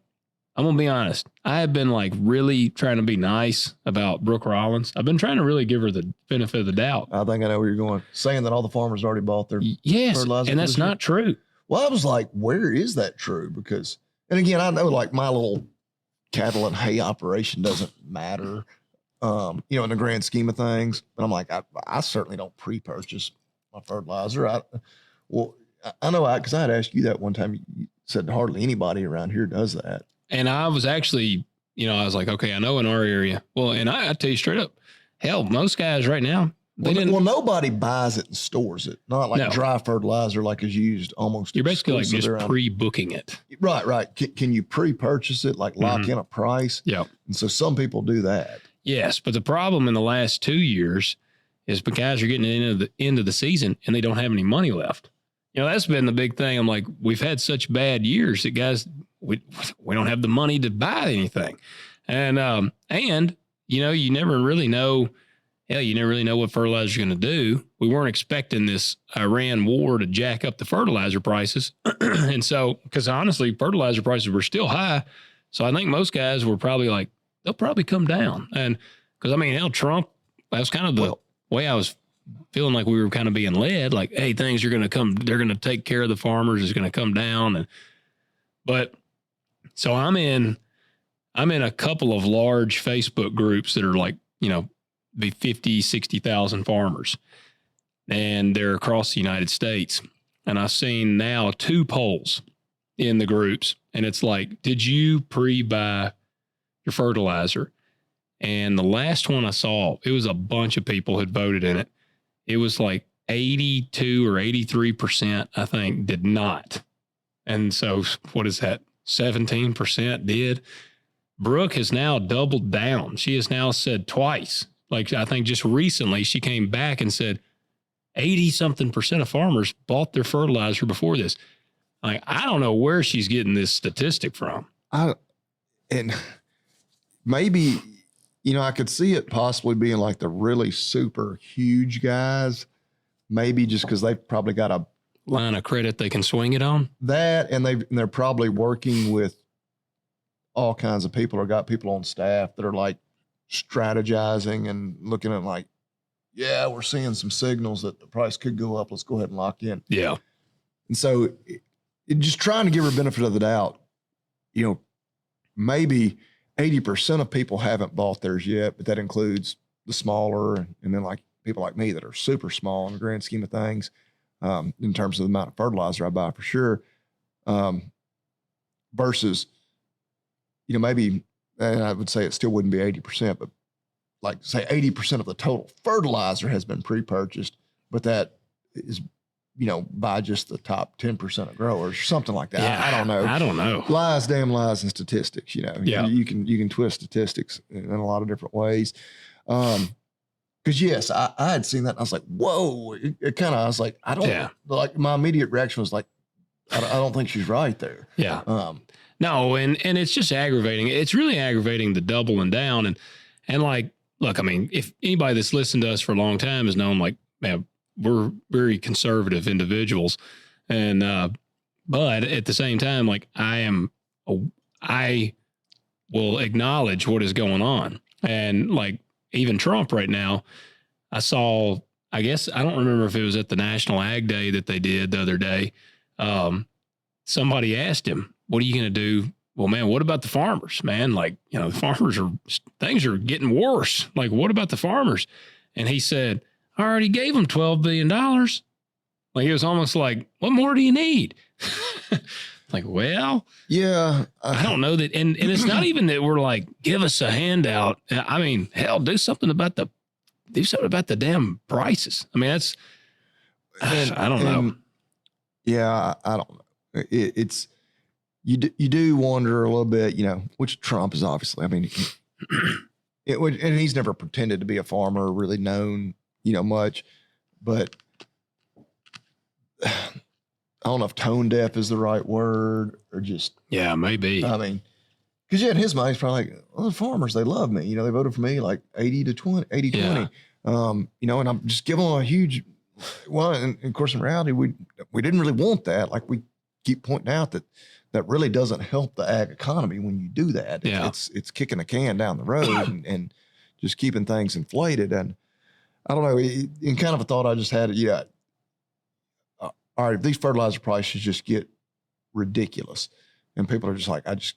I'm going to be honest. I have been like really trying to be nice about Brooke Rollins. I've been trying to really give her the benefit of the doubt. I think I know where you're going. Saying that all the farmers already bought their fertilizer. And that's not true. Well, I was like, where is that true? Because, and again, I know like my little cattle and hay operation doesn't matter, in the grand scheme of things. But I'm like, I certainly don't pre-purchase my fertilizer. I know because I had asked you that one time. You said hardly anybody around here does that. And I was actually, I was like, okay, I know in our area. Well, and I tell you straight up, hell, most guys right now, nobody buys it and stores it. Not like dry fertilizer like is used almost. You're basically like just pre-booking it. Right. Can you pre-purchase it, like lock in a price? Yeah. And so some people do that. Yes, but the problem in the last 2 years is guys are getting into the end of the season and they don't have any money left. That's been the big thing. I'm like, we've had such bad years that guys, we don't have the money to buy anything. And you never really know. Hell, you never really know what fertilizer is going to do. We weren't expecting this Iran war to jack up the fertilizer prices. And so, because honestly, fertilizer prices were still high. So I think most guys were probably like, they'll probably come down. And because, hell, Trump, that was kind of the way I was feeling like we were kind of being led, like, hey, things are going to come, they're going to take care of the farmers, it's going to come down. But so I'm in a couple of large Facebook groups that are like, be 50, 60,000 farmers, and they're across the United States. And I've seen now 2 polls in the groups, and it's like, did you pre-buy your fertilizer? And the last one I saw, it was a bunch of people had voted in it. It was like 82 or 83%, I think, did not. And so what is that? 17% did. Brooke has now doubled down. She has now said twice. Like, I think just recently she came back and said 80-something% of farmers bought their fertilizer before this. Like, I don't know where she's getting this statistic from. And maybe, I could see it possibly being like the really super huge guys, maybe just because they've probably got a line of credit they can swing it on. That, and they're probably working with all kinds of people, or got people on staff that are like strategizing and looking at like, yeah, we're seeing some signals that the price could go up. Let's go ahead and lock in. Yeah. And so just trying to give her benefit of the doubt, maybe 80% of people haven't bought theirs yet, but that includes the smaller and then like people like me that are super small in the grand scheme of things, in terms of the amount of fertilizer I buy for sure, versus, maybe, and I would say it still wouldn't be 80%, but like say 80% of the total fertilizer has been pre-purchased, but that is, by just the top 10% of growers or something like that. Yeah, I don't know. Damn lies and statistics, Yeah. You can twist statistics in a lot of different ways. Cause yes, I had seen that and I was like, whoa, I was like, I don't like, my immediate reaction was like, I don't think she's right there. Yeah. No. And it's just aggravating. It's really aggravating the doubling down. And like, look, I mean, if anybody that's listened to us for a long time has known, like, man, we're very conservative individuals. And, but at the same time, like I will acknowledge what is going on. And like even Trump right now, I saw, I guess, I don't remember if it was at the National Ag Day that they did the other day. Somebody asked him, what are you going to do? Well, man, what about the farmers, man? Like, the farmers things are getting worse. Like, what about the farmers? And he said, I already gave them $12 billion. Like, it was almost like, what more do you need? Like, well, yeah, I don't know that. And it's not even that we're like, give us a handout. I mean, hell, do something about the damn prices. I mean, I don't know. Yeah, I don't know. It's, you do wonder a little bit, which Trump is obviously, I mean, and he's never pretended to be a farmer, really known, much, but I don't know if tone deaf is the right word or just. Yeah, maybe. I mean, because in his mind, he's probably like, well, the farmers, they love me. They voted for me like 80-20. Yeah. And I'm just giving them a huge, well, and of course, in reality, we didn't really want that. Like we keep pointing out that really doesn't help the ag economy when you do that. Yeah. It's kicking a can down the road and just keeping things inflated. And I don't know, in kind of a thought I just had, all right, if these fertilizer prices just get ridiculous and people are just like, I just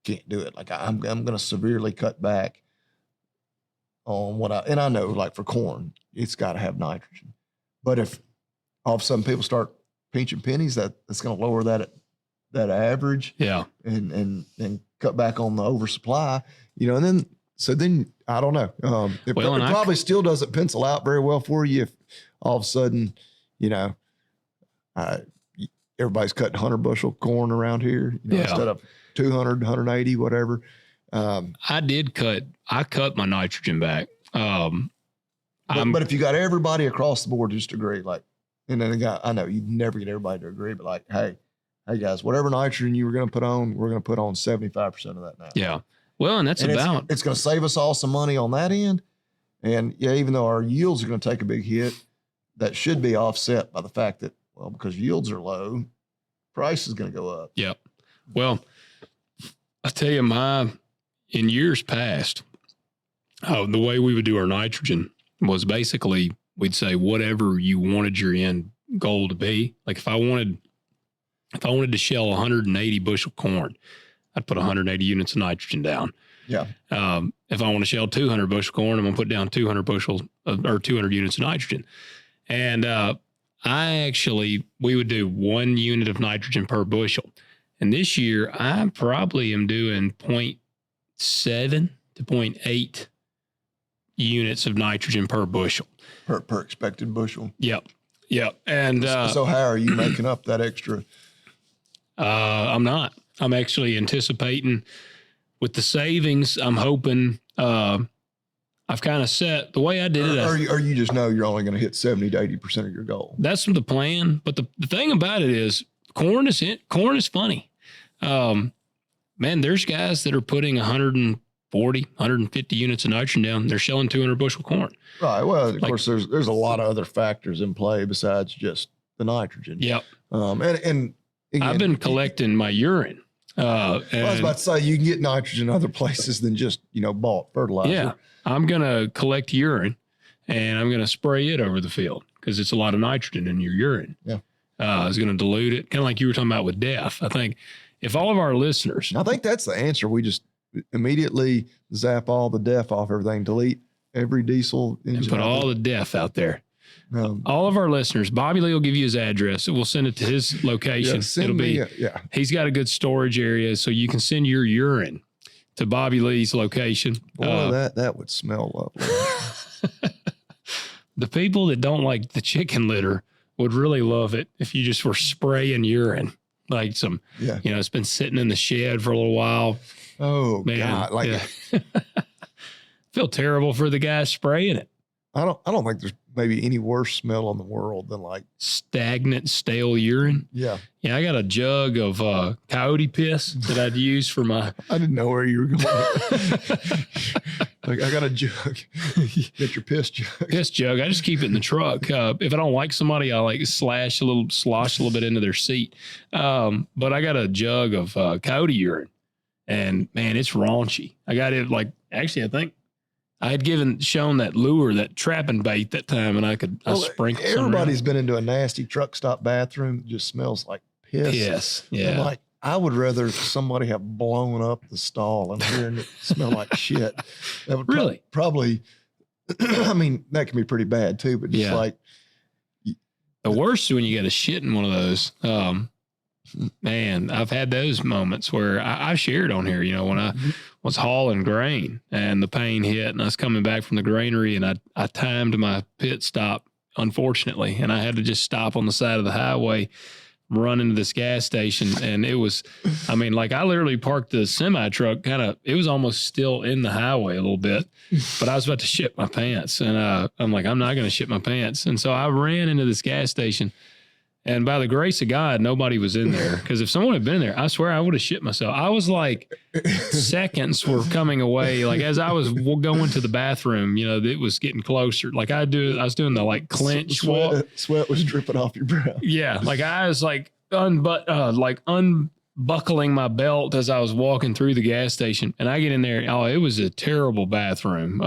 can't do it. Like I'm going to severely cut back on and I know like for corn, it's got to have nitrogen, but if all of a sudden people start pinching pennies, that's going to lower that average. Yeah. And cut back on the oversupply, and then I don't know. It probably still doesn't pencil out very well for you if all of a sudden, everybody's cutting 100 bushel corn around here, instead of 200, 180, whatever. I cut my nitrogen back. But if you got everybody across the board just agree, like, and then I know you'd never get everybody to agree, but like, hey guys, whatever nitrogen you were going to put on, we're going to put on 75% of that now. Yeah. Well, and it's going to save us all some money on that end. And yeah, even though our yields are going to take a big hit, that should be offset by the fact that, well, because yields are low, price is going to go up. Yep. Well, I tell you, in years past, the way we would do our nitrogen was basically we'd say whatever you wanted your end goal to be. Like if I wanted to shell 180 bushel corn, I'd put 180 units of nitrogen down. Yeah. If I want to shell 200 bushel corn, I'm going to put down 200 bushels or 200 units of nitrogen. And we would do 1 unit of nitrogen per bushel. And this year, I probably am doing 0.7 to 0.8 units of nitrogen per bushel. Per expected bushel. Yep. And so how are you making up that extra? I'm not. I'm actually anticipating with the savings. I'm hoping I've kind of set the way I did it. Or you just know you're only going to hit 70 to 80% of your goal. That's the plan. But the thing about it is corn is funny. Man, there's guys that are putting 140, 150 units of nitrogen down. They're shelling 200 bushel corn. Right. Well, of course, there's a lot of other factors in play besides just the nitrogen. Yep. And again, I've been collecting my urine. I was about to say you can get nitrogen other places than just bought fertilizer. Yeah, I'm gonna collect urine, and I'm gonna spray it over the field because it's a lot of nitrogen in your urine. Yeah, it's gonna dilute it, kind of like you were talking about with DEF. I think if all of our listeners, I think that's the answer. We just immediately zap all the DEF off everything, delete every diesel engine, and put all the DEF out there. All of our listeners, Bobby Lee will give you his address. We'll send it to his location. He's got a good storage area, so you can send your urine to Bobby Lee's location. Boy, that would smell lovely. The people that don't like the chicken litter would really love it if you just were spraying urine, like it's been sitting in the shed for a little while. Oh, man, God. Feel terrible for the guy spraying it. I don't think there's maybe any worse smell in the world than like stagnant, stale urine. Yeah. Yeah. I got a jug of coyote piss that I'd use for my. I didn't know where you were going. Like I got a jug. Get your piss jug. Piss jug. I just keep it in the truck. If I don't like somebody, I slosh a little bit into their seat. But I got a jug of coyote urine, and man, it's raunchy. I got it I think. I had shown that lure, that trapping bait that time, and I sprinkle. Everybody's been into a nasty truck stop bathroom that just smells like piss. Piss, yeah. I would rather somebody have blown up the stall and hearing it smell like shit. That would really probably. I mean, that can be pretty bad too. But just the worst is when you got a shit in one of those. Man, I've had those moments where I shared on here, when I was hauling grain and the pain hit and I was coming back from the granary and I timed my pit stop, unfortunately, and I had to just stop on the side of the highway, run into this gas station. And it was, I literally parked the semi truck it was almost still in the highway a little bit, but I was about to shit my pants. And I'm like, I'm not going to shit my pants. And so I ran into this gas station. And by the grace of God, nobody was in there. Because if someone had been there, I swear I would have shit myself. I was seconds were coming away. As I was going to the bathroom, it was getting closer. I was doing the clench walk. Sweat was dripping off your brow. Yeah. I was unbuckling my belt as I was walking through the gas station. And I get in there. Oh, it was a terrible bathroom.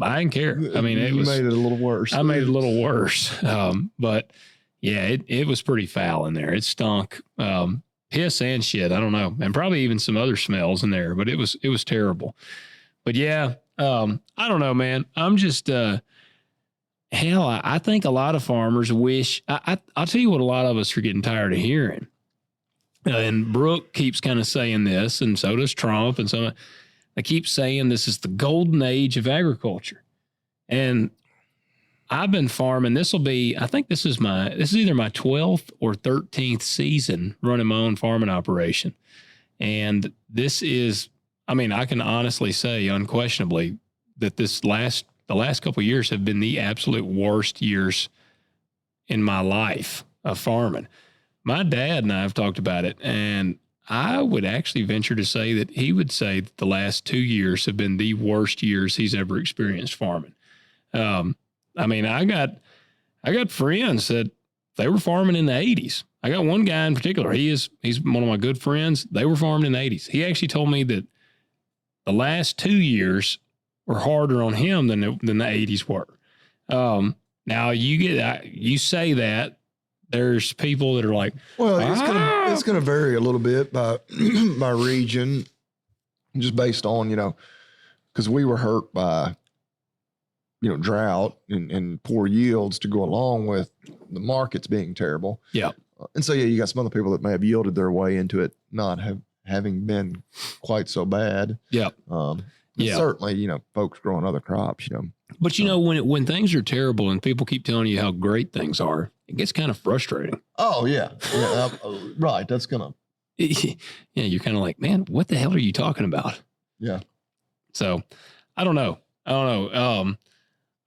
I didn't care. I mean, you made it a little worse. I made it a little worse. But yeah, it was pretty foul in there. It stunk, piss and shit. I don't know, and probably even some other smells in there. But it was terrible. But yeah, I don't know, man. I'm just I think a lot of farmers wish. I'll tell you what, a lot of us are getting tired of hearing. And Brooke keeps kind of saying this, and so does Trump, and so they keep saying this is the golden age of agriculture, and I've been farming. I think this is either my 12th or 13th season running my own farming operation. And this is, I can honestly say unquestionably that the last couple of years have been the absolute worst years in my life of farming. My dad and I have talked about it, and I would actually venture to say that he would say that the last 2 years have been the worst years he's ever experienced farming. I got friends that they were farming in the 80s. I got one guy in particular. He's one of my good friends. They were farming in the 80s. He actually told me that the last 2 years were harder on him than the 80s were. Now you say that there's people that are like, well, it's gonna vary a little bit by by region, just based on because we were hurt by drought and poor yields to go along with the markets being terrible. Yeah. And so you got some other people that may have yielded their way into it, not having been quite so bad. Yeah. Certainly, folks growing other crops, But when things are terrible and people keep telling you how great things are, it gets kind of frustrating. Oh yeah, right. That's gonna. Yeah, you're kind of like, man, what the hell are you talking about? Yeah. So, I don't know.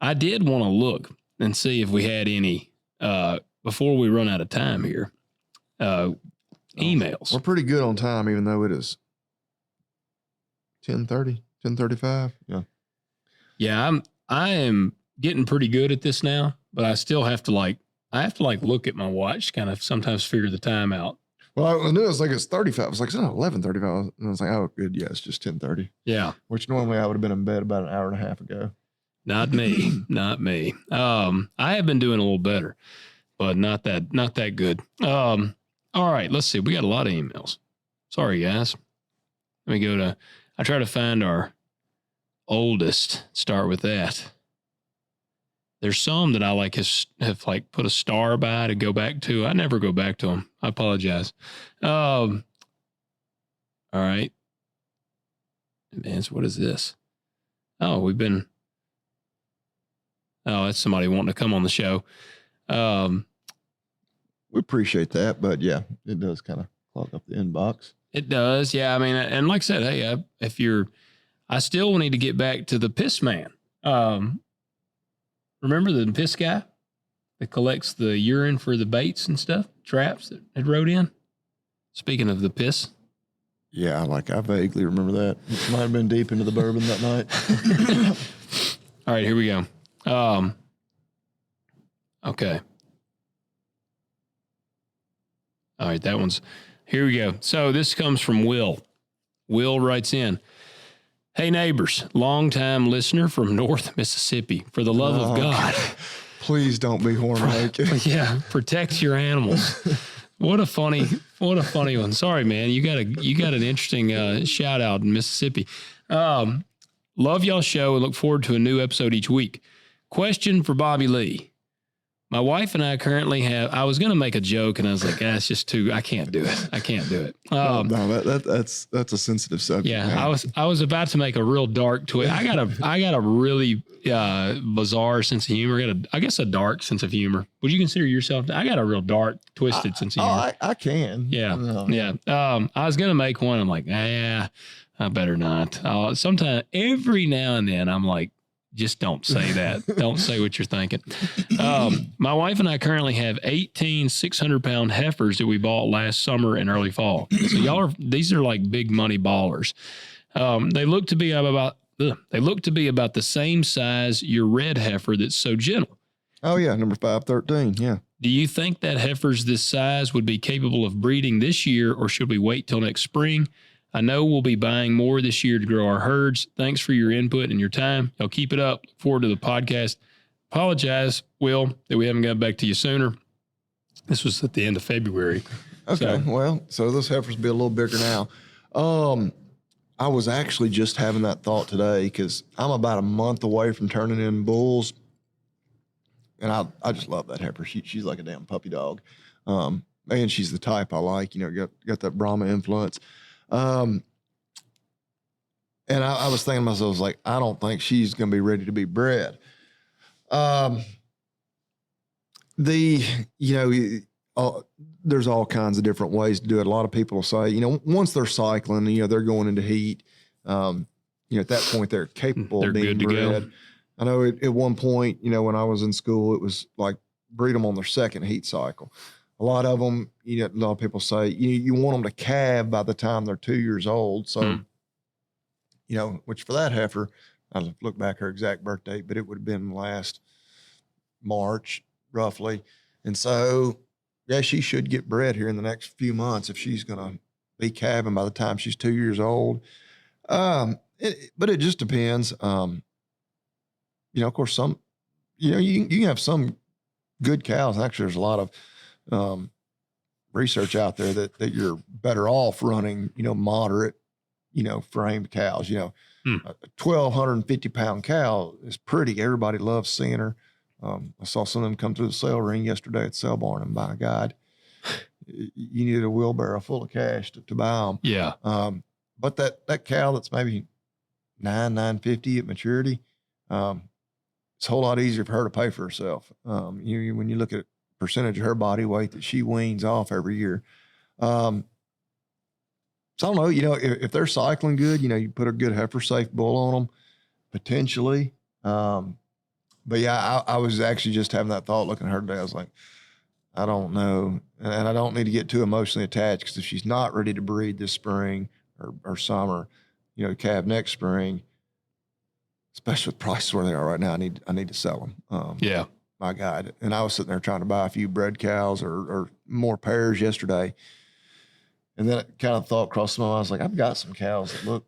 I did want to look and see if we had any before we run out of time here. Emails. We're pretty good on time, even though it is 10:30, 10:35. Yeah. Yeah, I am getting pretty good at this now, but I still have to look at my watch, kind of sometimes figure the time out. Well, I knew it was like it's 35. It's like it's not 11:35, and I was like, oh, good, yeah, it's just 10:30. Yeah. Which normally I would have been in bed about an hour and a half ago. Not me, not me. I have been doing a little better, but not that good. All right, let's see. We got a lot of emails. Sorry, guys. Let me I try to find our oldest. Start with that. There's some that I have put a star by to go back to. I never go back to them. I apologize. All right. Advance, what is this? Oh, that's somebody wanting to come on the show. We appreciate that, but yeah, it does kind of clog up the inbox. It does. Yeah. I mean, and like I said, hey, I still need to get back to the piss man. Remember the piss guy that collects the urine for the baits and stuff, traps that had rode in? Speaking of the piss. Yeah, I vaguely remember that. It might have been deep into the bourbon that night. All right, here we go. Okay. All right, here we go. So this comes from Will. Will writes in, hey neighbors, longtime listener from North Mississippi. For the love of God. Please don't be horn-making. Yeah, protect your animals. What a funny one. Sorry, man. You got an interesting shout out in Mississippi. Love y'all's show and look forward to a new episode each week. Question for Bobby Lee. My wife and I currently I was going to make a joke and I was like, it's just I can't do it. No, that's a sensitive subject. Yeah. Man. I was about to make a real dark twist. I got a really bizarre sense of humor. I guess a dark sense of humor. Would you consider yourself? I got a real dark, twisted sense of humor. I can. Yeah. No. Yeah. I was going to make one. I'm like, I better not. Sometimes every now and then I'm like, just don't say that. Don't say what you're thinking. My wife and I currently have 18 600-pound heifers that we bought last summer and early fall. So these are like big money ballers. They look to be about the same size your red heifer that's so gentle. Oh yeah, number 513. Yeah. Do you think that heifers this size would be capable of breeding this year, or should we wait till next spring? I know we'll be buying more this year to grow our herds. Thanks for your input and your time. Y'all keep it up. Look forward to the podcast. Apologize, Will, that we haven't got back to you sooner. This was at the end of February. Okay. So those heifers will be a little bigger now. I was actually just having that thought today because I'm about a month away from turning in bulls. And I just love that heifer. She's like a damn puppy dog. And she's the type I like, got that Brahma influence. And I was thinking to myself, like, I don't think she's going to be ready to be bred. There's all kinds of different ways to do it. A lot of people will say, once they're cycling, they're going into heat. At that point they're capable of being bred. I know at one point, when I was in school, it was like breed them on their second heat cycle. A lot of them, a lot of people say, you want them to calve by the time they're 2 years old. So, which for that heifer, I look back her exact birth date, but it would have been last March, roughly. And so, yeah, she should get bred here in the next few months if she's going to be calving by the time she's 2 years old. But it just depends. Of course, you can have some good cows. Actually, there's a lot of research out there that you're better off running, moderate, framed cows. A 1,250 pound cow is pretty. Everybody loves seeing her. I saw some of them come through the sale ring yesterday at Sale Barn, and by God, you needed a wheelbarrow full of cash to buy them. Yeah. But that cow that's maybe 950 at maturity, it's a whole lot easier for her to pay for herself. When you look at percentage of her body weight that she weans off every year. So I don't know, if they're cycling good, you put a good heifer safe bull on them potentially. But yeah, I was actually just having that thought looking at her today. I was like, I don't know. And I don't need to get too emotionally attached, because if she's not ready to breed this spring or summer, calve next spring, especially with prices where they are right now, I need to sell them. Yeah. My God. And I was sitting there trying to buy a few bred cows or more pairs yesterday. And then it kind of thought crossed my mind. I was like, I've got some cows that look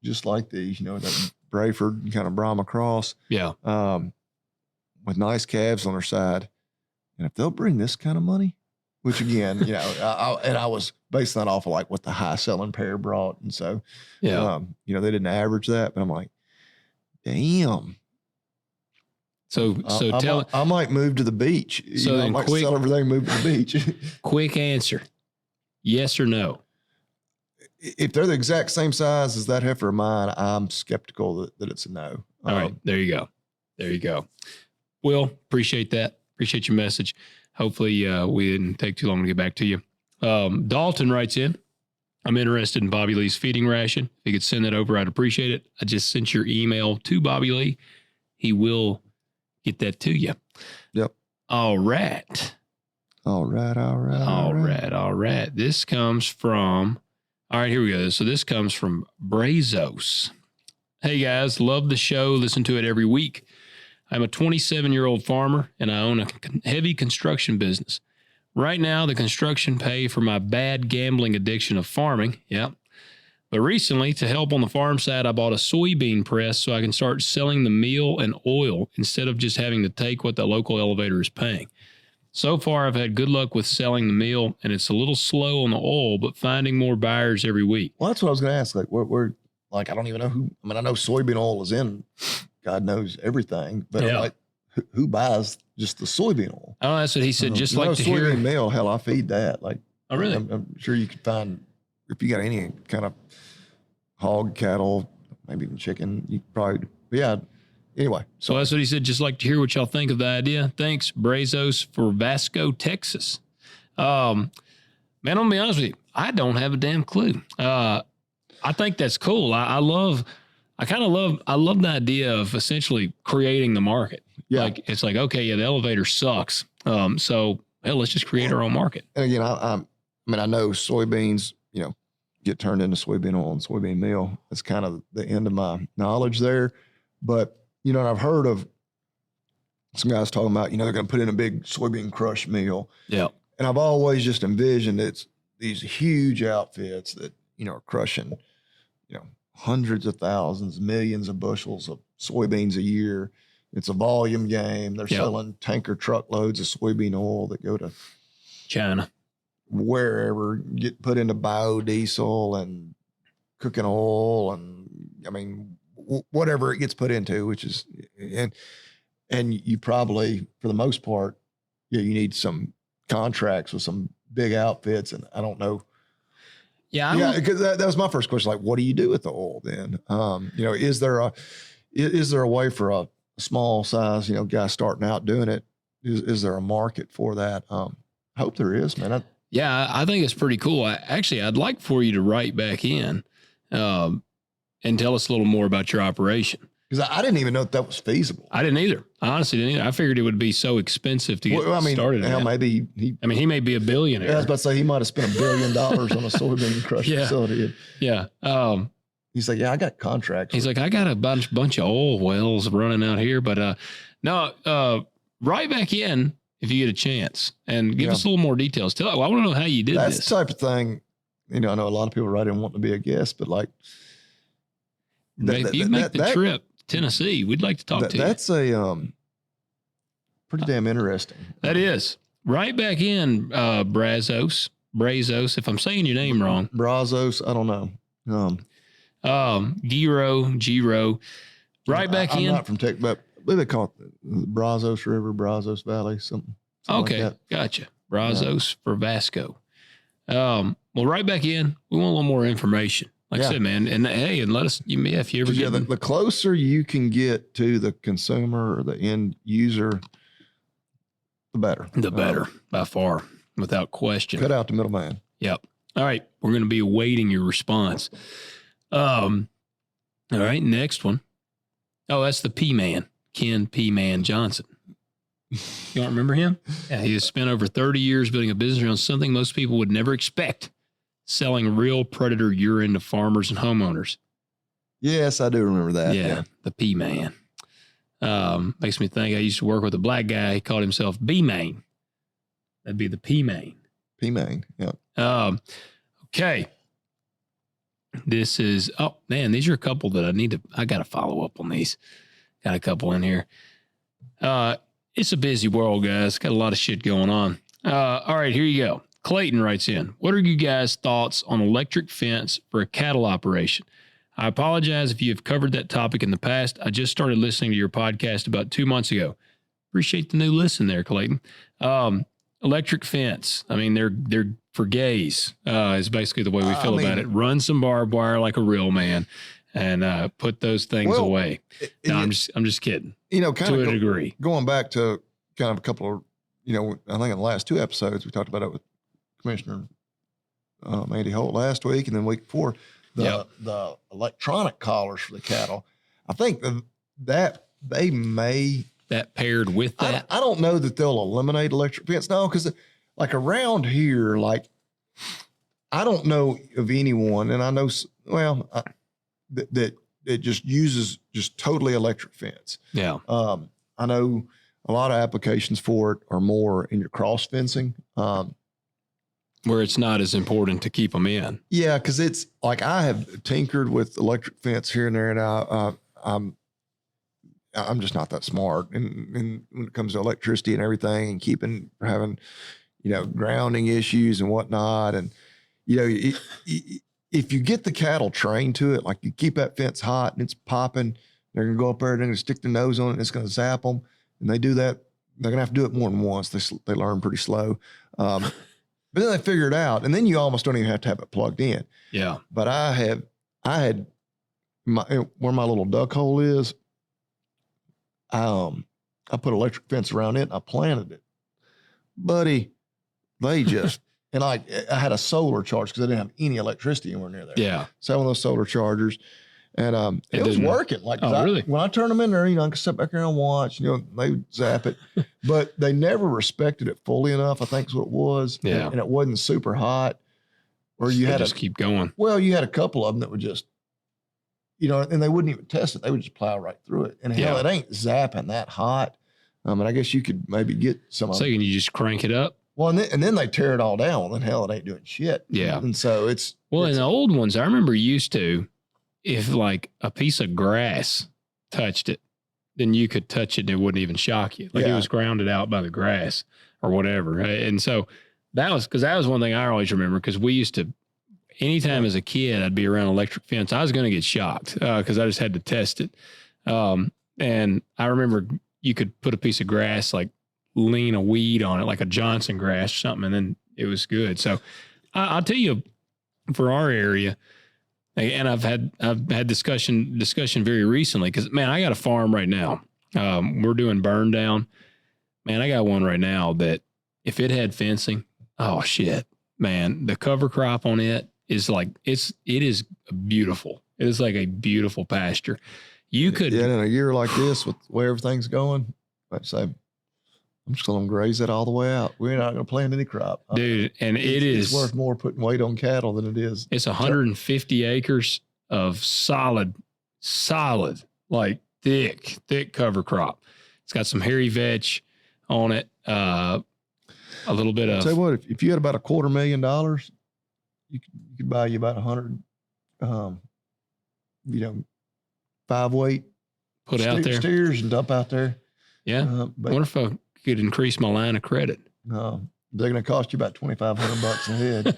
just like these, that Brayford kind of Brahma cross. Yeah. With nice calves on their side. And if they'll bring this kind of money, which again, I was basing that off of like what the high selling pair brought. And so, they didn't average that, but I'm like, damn. So I might move to the beach. I might sell everything and move to the beach. Quick answer. Yes or no? If they're the exact same size as that heifer of mine, I'm skeptical that it's a no. All right. There you go. Will, appreciate that. Appreciate your message. Hopefully we didn't take too long to get back to you. Dalton writes in, I'm interested in Bobby Lee's feeding ration. If you could send that over, I'd appreciate it. I just sent your email to Bobby Lee. He will get that to you. Yep. All right. This comes from, all right, here we go. So this comes from Brazos. Hey guys, love the show. Listen to it every week. I'm a 27-year-old farmer and I own a heavy construction business. Right now, the construction pay for my bad gambling addiction of farming. Yeah. But recently, to help on the farm side, I bought a soybean press so I can start selling the meal and oil instead of just having to take what the local elevator is paying. So far, I've had good luck with selling the meal, and it's a little slow on the oil, but finding more buyers every week. Well, that's what I was going to ask. Like, we're like, I don't even know who. I mean, I know soybean oil is in God knows everything, but I'm like, who buys just the soybean oil? Oh, that's what he said. Just like to soybean hear meal. Hell, I feed that. Like, oh, really? I'm sure you could find, if you got any kind of hog, cattle, maybe even chicken, you probably, yeah. Anyway. So that's what he said. Just like to hear what y'all think of the idea. Thanks, Brazos, for Vasco, Texas. Man, I'm gonna be honest with you. I don't have a damn clue. I think that's cool. I love the idea of essentially creating the market. Yeah. Like, it's like, okay, yeah, the elevator sucks. So hell, let's just create our own market. And again, I know soybeans, get turned into soybean oil and soybean meal. That's kind of the end of my knowledge there. But, and I've heard of some guys talking about, they're going to put in a big soybean crush meal. Yeah. And I've always just envisioned it's these huge outfits that, are crushing, hundreds of thousands, millions of bushels of soybeans a year. It's a volume game. They're selling tanker truckloads of soybean oil that go to China, wherever, get put into biodiesel and cooking oil. And whatever it gets put into, which is, and you probably, for the most part, you need some contracts with some big outfits. And I don't know. Yeah. Because that was my first question. Like, what do you do with the oil then? Is there a way for a small size, guy starting out doing it? Is there a market for that? I hope there is, man. I think it's pretty cool. I'd like for you to write back in, and tell us a little more about your operation. Because I didn't even know that was feasible. I didn't either. I honestly didn't either. I figured it would be so expensive to get started. Maybe he may be a billionaire. Yeah, I was about to say he might have spent $1 billion on a soybean crush facility. Yeah. He's like, I got contracts. He's like, I got a bunch of oil wells running out here, but write back in if you get a chance and give us a little more details. I want to know how you did this. That's the type of thing. I know a lot of people write in wanting to be a guest, but like, if you make the trip to Tennessee, we'd like to talk to you. That's pretty damn interesting. That is. Right back in Brazos, if I'm saying your name wrong. Brazos, I don't know. Giro. Right back I'm in. not from Texas, but I believe they call it the Brazos River, Brazos Valley, something Okay, like that. gotcha. Brazos for Vasco. Well, right back in. We want a little more information. Like I said, man, and hey, and let us, if you ever get the closer you can get to the consumer or the end user, the better. The better, by far, without question. Cut out the middleman. Yep. All right, we're going to be awaiting your response. All right, next one. Oh, that's the P-Man, Ken P-Man Johnson. You don't remember him? Yeah, he has spent over 30 years building a business around something most people would never expect. Selling real predator urine to farmers and homeowners. Yes, I do remember that. Yeah. The P-Man. Makes me think I used to work with a black guy. He called himself B-Man. That'd be the P-Man. P-Man, yeah. Okay. This is, oh, man, these are a couple that I got to follow up on these. Got a couple in here. It's a busy world, guys. Got a lot of shit going on. All right, here you go. Clayton writes in, what are you guys' thoughts on electric fence for a cattle operation? I apologize if you have covered that topic in the past. I just started listening to your podcast about 2 months ago. Appreciate the new listen there, Clayton. Electric fence. I mean, they're for gays, is basically the way we feel about it. Run some barbed wire like a real man and put those things away. No, I'm just kidding. Kind to a degree. Going back to kind of a couple of, I think in the last 2 episodes, we talked about it with Commissioner Andy Holt last week, and then week before, the electronic collars for the cattle. I think that they may that paired with that. I don't know that they'll eliminate electric fence. No, because like around here, like I don't know of anyone, and I know that it just uses just totally electric fence. Yeah. I know a lot of applications for it are more in your cross fencing. Where it's not as important to keep them in. Yeah, because it's like I have tinkered with electric fence here and there, and I'm just not that smart. And when it comes to electricity and everything, and having grounding issues and whatnot, and if you get the cattle trained to it, like you keep that fence hot and it's popping, they're gonna go up there and they're gonna stick their nose on it and it's gonna zap them. And they do that. They're gonna have to do it more than once. They learn pretty But then they figure it out, and then you almost don't even have to have it plugged in. Yeah. But I had where my little duck hole is. I put electric fence around it and I planted it, buddy. They just and I had a solar charge because I didn't have any electricity anywhere near there. Yeah. So one of those solar chargers, and it was working. Like really? When I turned them in there, I could sit back there and watch. They would zap it, but they never respected it fully enough. I think is what it was. Yeah. And it wasn't super hot. Or you had to keep going. Well, you had a couple of them that would just, and they wouldn't even test it. They would just plow right through it. And hell, it ain't zapping that hot. And I guess you could maybe get some. So can you just crank it up? Well, and then they tear it all down. Well, then hell, it ain't doing shit. Yeah. And so it's. Well, in the old ones, I remember used to, if like a piece of grass touched it, then you could touch it and it wouldn't even shock you. Like it was grounded out by the grass or whatever. And so that was one thing I always remember, because we used to, anytime as a kid, I'd be around electric fence, I was going to get shocked because I just had to test it. And I remember you could put a piece of grass, like lean a weed on it, like a Johnson grass or something, and then it was good. So I'll tell you, for our area, and I've had discussion very recently, because man, I got a farm right now. We're doing burn down. Man, I got one right now that if it had fencing, oh shit, man, the cover crop on it is like it is beautiful. It is like a beautiful pasture. You could in a year like this with the way everything's going, I'd say I'm just going to graze that all the way out. We're not going to plant any crop, dude. And it's worth more putting weight on cattle than it is. It's 150 acres of solid, like thick cover crop. It's got some hairy veg on it. A little bit of. Tell you what, if you had about $250,000, you could buy you about 100, 5 weight put out there steers and dump out there. Yeah. I wonder if I could increase my line of credit. They're going to cost you about $2,500 a head,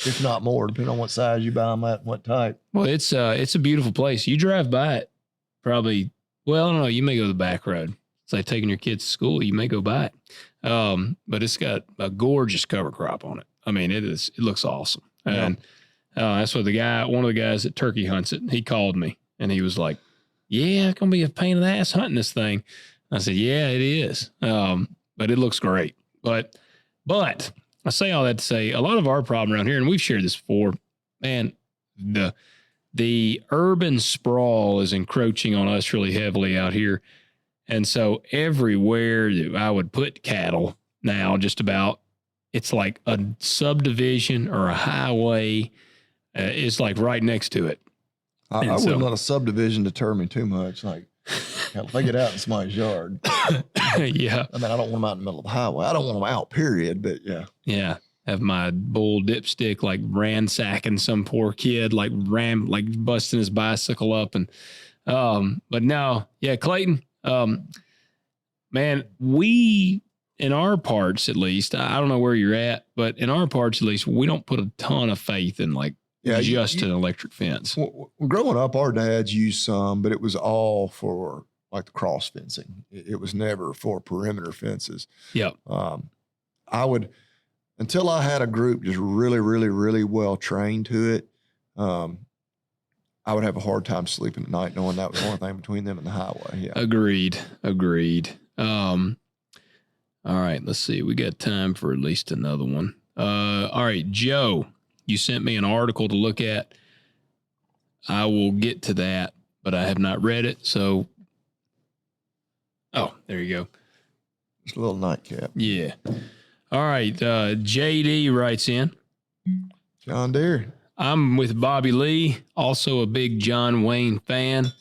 if not more, depending on what size you buy them at and what type. Well, it's a beautiful place. You drive by it, probably. Well, I don't know. You may go the back road. It's like taking your kids to school. You may go by it, but it's got a gorgeous cover crop on it. I mean, it looks awesome. And that's what one of the guys that turkey hunts it, he called me and he was like, "Yeah, it's gonna be a pain in the ass hunting this thing." I said, "Yeah, it is, but it looks great." But I say all that to say a lot of our problem around here, and we've shared this before, man, the urban sprawl is encroaching on us really heavily out here. And so everywhere I would put cattle now, just about, it's like a subdivision or a highway is like right next to it. I wouldn't let a subdivision deter me too much. Like, if I get out in somebody's yard, yeah. I mean, I don't want them out in the middle of the highway. I don't want them out, period. But yeah. Yeah. Have my bull dipstick like ransacking some poor kid, like busting his bicycle up. And, but no, yeah, Clayton, man, we, in our parts, at least, I don't know where you're at, but in our parts, at least, we don't put a ton of faith in like an electric fence. Growing up, our dads used some, but it was all for like the cross fencing. It was never for perimeter fences. Yeah. I would, until I had a group just really, really, really well trained to it, I would have a hard time sleeping at night knowing that was the only thing between them and the highway. Yeah. Agreed. All right, let's see. We got time for at least another one. All right, Joe, you sent me an article to look at. I will get to that, but I have not read it. So, there you go. Just a little nightcap. Yeah. All right. JD writes in. John Deere. I'm with Bobby Lee, also a big John Wayne fan.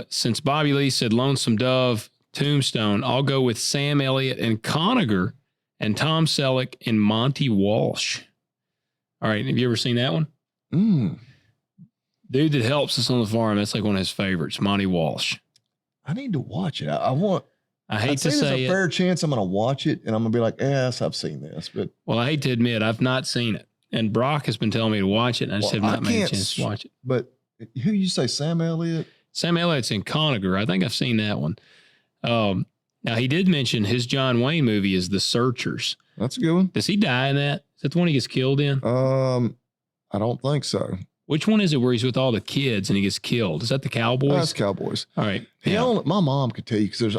Since Bobby Lee said Lonesome Dove, Tombstone, I'll go with Sam Elliott and Conager and Tom Selleck and Monty Walsh. All right. Have you ever seen that one? Dude that helps us on the farm. That's like one of his favorites, Monty Walsh. I need to watch it. I hate to say there's a it. fair chance I'm going to watch it and I'm going to be like, yes, I've seen this. But well, I hate to admit, I've not seen it. And Brock has been telling me to watch it, and I just have not made a chance to watch it. But who you say, Sam Elliott? Sam Elliott's in Conager. I think I've seen that one. Now, he did mention his John Wayne movie is The Searchers. That's a good one. Does he die in that? Is that the one he gets killed in? I don't think so. Which one is it where he's with all the kids and he gets killed? Is that the Cowboys? That's Cowboys. All right. My mom could tell you because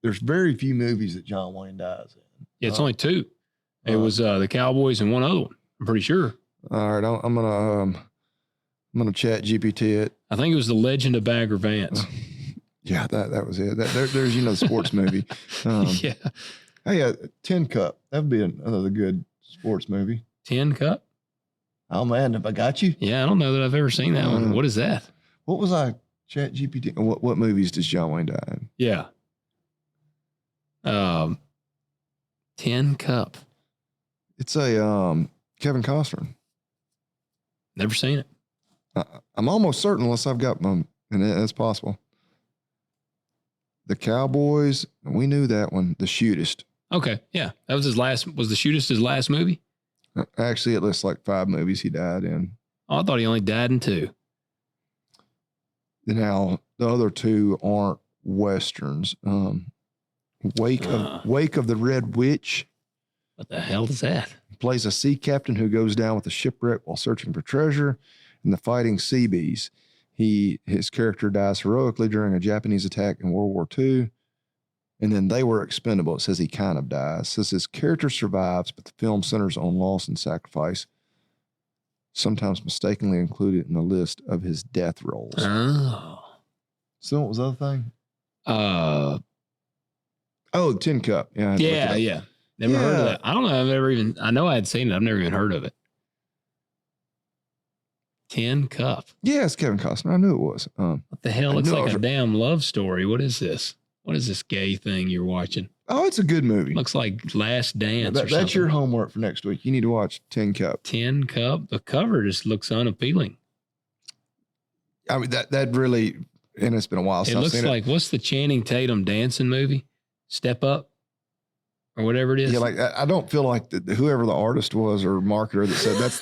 there's very few movies that John Wayne dies in. Yeah, it's only two. It was the Cowboys and one other one. I'm pretty sure. All right, I'm gonna chat GPT it. I think it was The Legend of Bagger Vance. Yeah, that was it. There's the sports movie. Yeah. Hey, Tin Cup. That would be another good sports movie. Tin Cup? Oh man, have I got you? Yeah, I don't know that I've ever seen that one. What is that? What was I chat GPT? What movies does John Wayne die in? Yeah. Tin Cup. It's a Kevin Costner. Never seen it. I'm almost certain, unless I've got and that's possible. The Cowboys, we knew that one. The Shootist. Okay, yeah, that was his last. Was The Shootist his last movie? Actually, it lists like 5 movies he died in. Oh, I thought he only died in 2. Now the other 2 aren't westerns. Wake of the Red Witch. What the hell is that? Plays a sea captain who goes down with a shipwreck while searching for treasure. And the Fighting Seabees. His character dies heroically during a Japanese attack in World War II. And then They Were Expendable. It says he kind of dies. It says his character survives, but the film centers on loss and sacrifice, sometimes mistakenly included in the list of his death roles. Oh. So what was the other thing? Tin Cup. Yeah. Yeah. Never heard of that. I don't know. I know I had seen it. I've never even heard of it. Tin Cup. Yeah, it's Kevin Costner. I knew it was. What the hell? Looks like a damn love story. What is this? What is this gay thing you're watching? Oh, it's a good movie. Looks like Last Dance or something. That's your homework for next week. You need to watch Tin Cup. Tin Cup? The cover just looks unappealing. I mean, that really, and it's been a while since I've seen it. It looks like, what's the Channing Tatum dancing movie? Step Up or whatever it is. Yeah, like I don't feel like whoever the artist was or marketer that said that's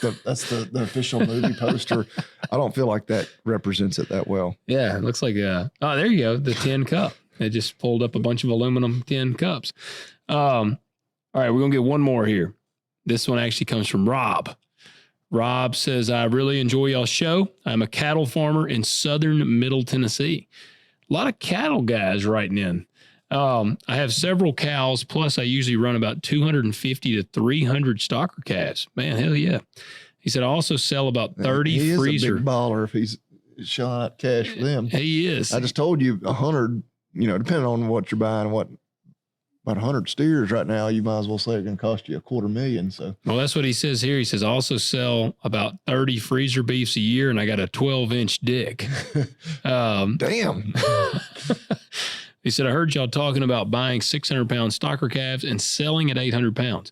the official movie poster. I don't feel like that represents it that well. Yeah, it looks like there you go, the tin cup. It just pulled up a bunch of aluminum tin cups. All right, we're gonna get one more here. This one actually comes from Rob. Rob says, I really enjoy y'all's show. I'm a cattle farmer in southern Middle Tennessee. A lot of cattle guys writing in. I have several cows, plus I usually run about 250 to 300 stocker calves. Man, hell yeah. He said, I also sell about 30 he freezer. Is a big baller if he's shelling out cash for them. He is. I just told you 100, depending on what you're buying, about 100 steers right now, you might as well say it's going to cost you $250,000. So, well, that's what he says here. He says, I also sell about 30 freezer beefs a year, and I got a 12-inch dick. Damn. He said, I heard y'all talking about buying 600-pound stocker calves and selling at 800 pounds.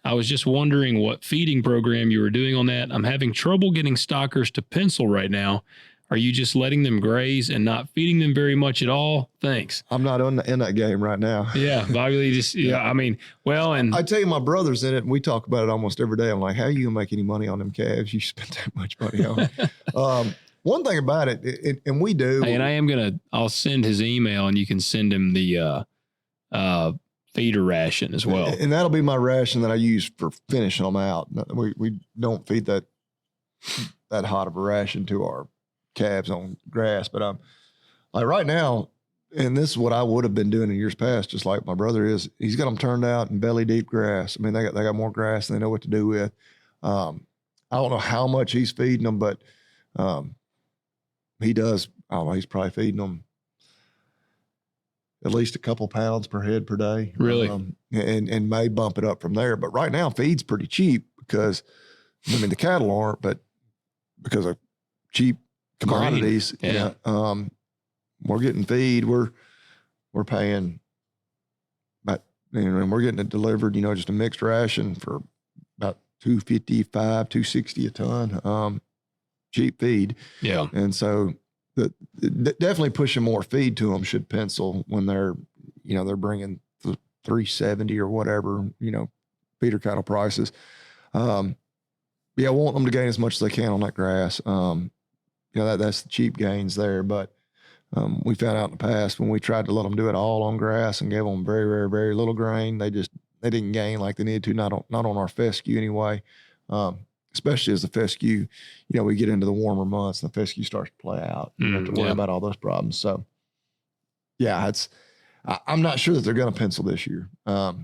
I was just wondering what feeding program you were doing on that. I'm having trouble getting stockers to pencil right now. Are you just letting them graze and not feeding them very much at all? Thanks. I'm not in that game right now. Yeah, Bobby just, and I tell you, my brother's in it, and we talk about it almost every day. I'm like, how are you going to make any money on them calves? You spent that much money on it. One thing about it, and we do. Hey, and I'll send his email, and you can send him the feeder ration as well. And that'll be my ration that I use for finishing them out. We don't feed that hot of a ration to our calves on grass, but like right now, and this is what I would have been doing in years past, just like my brother is. He's got them turned out in belly deep grass. I mean, they got more grass than they know what to do with. I don't know how much he's feeding them, but he does. I don't know. He's probably feeding them at least a couple pounds per head per day. Really? And may bump it up from there. But right now, feed's pretty cheap because, the cattle aren't, but because of cheap commodities. Yeah. We're getting feed. We're paying, but we're getting it delivered. Just a mixed ration for about $255, $260 a ton. Cheap feed. Yeah. And so definitely pushing more feed to them should pencil when they're bringing the 370 or whatever, feeder cattle prices. I want them to gain as much as they can on that grass. That's the cheap gains there. But we found out in the past when we tried to let them do it all on grass and gave them very, very, very little grain, they didn't gain like they needed to, not on our fescue anyway. Especially as the fescue, we get into the warmer months and the fescue starts to play out. You have to worry about all those problems. So, yeah, I'm not sure that they're going to pencil this year. Or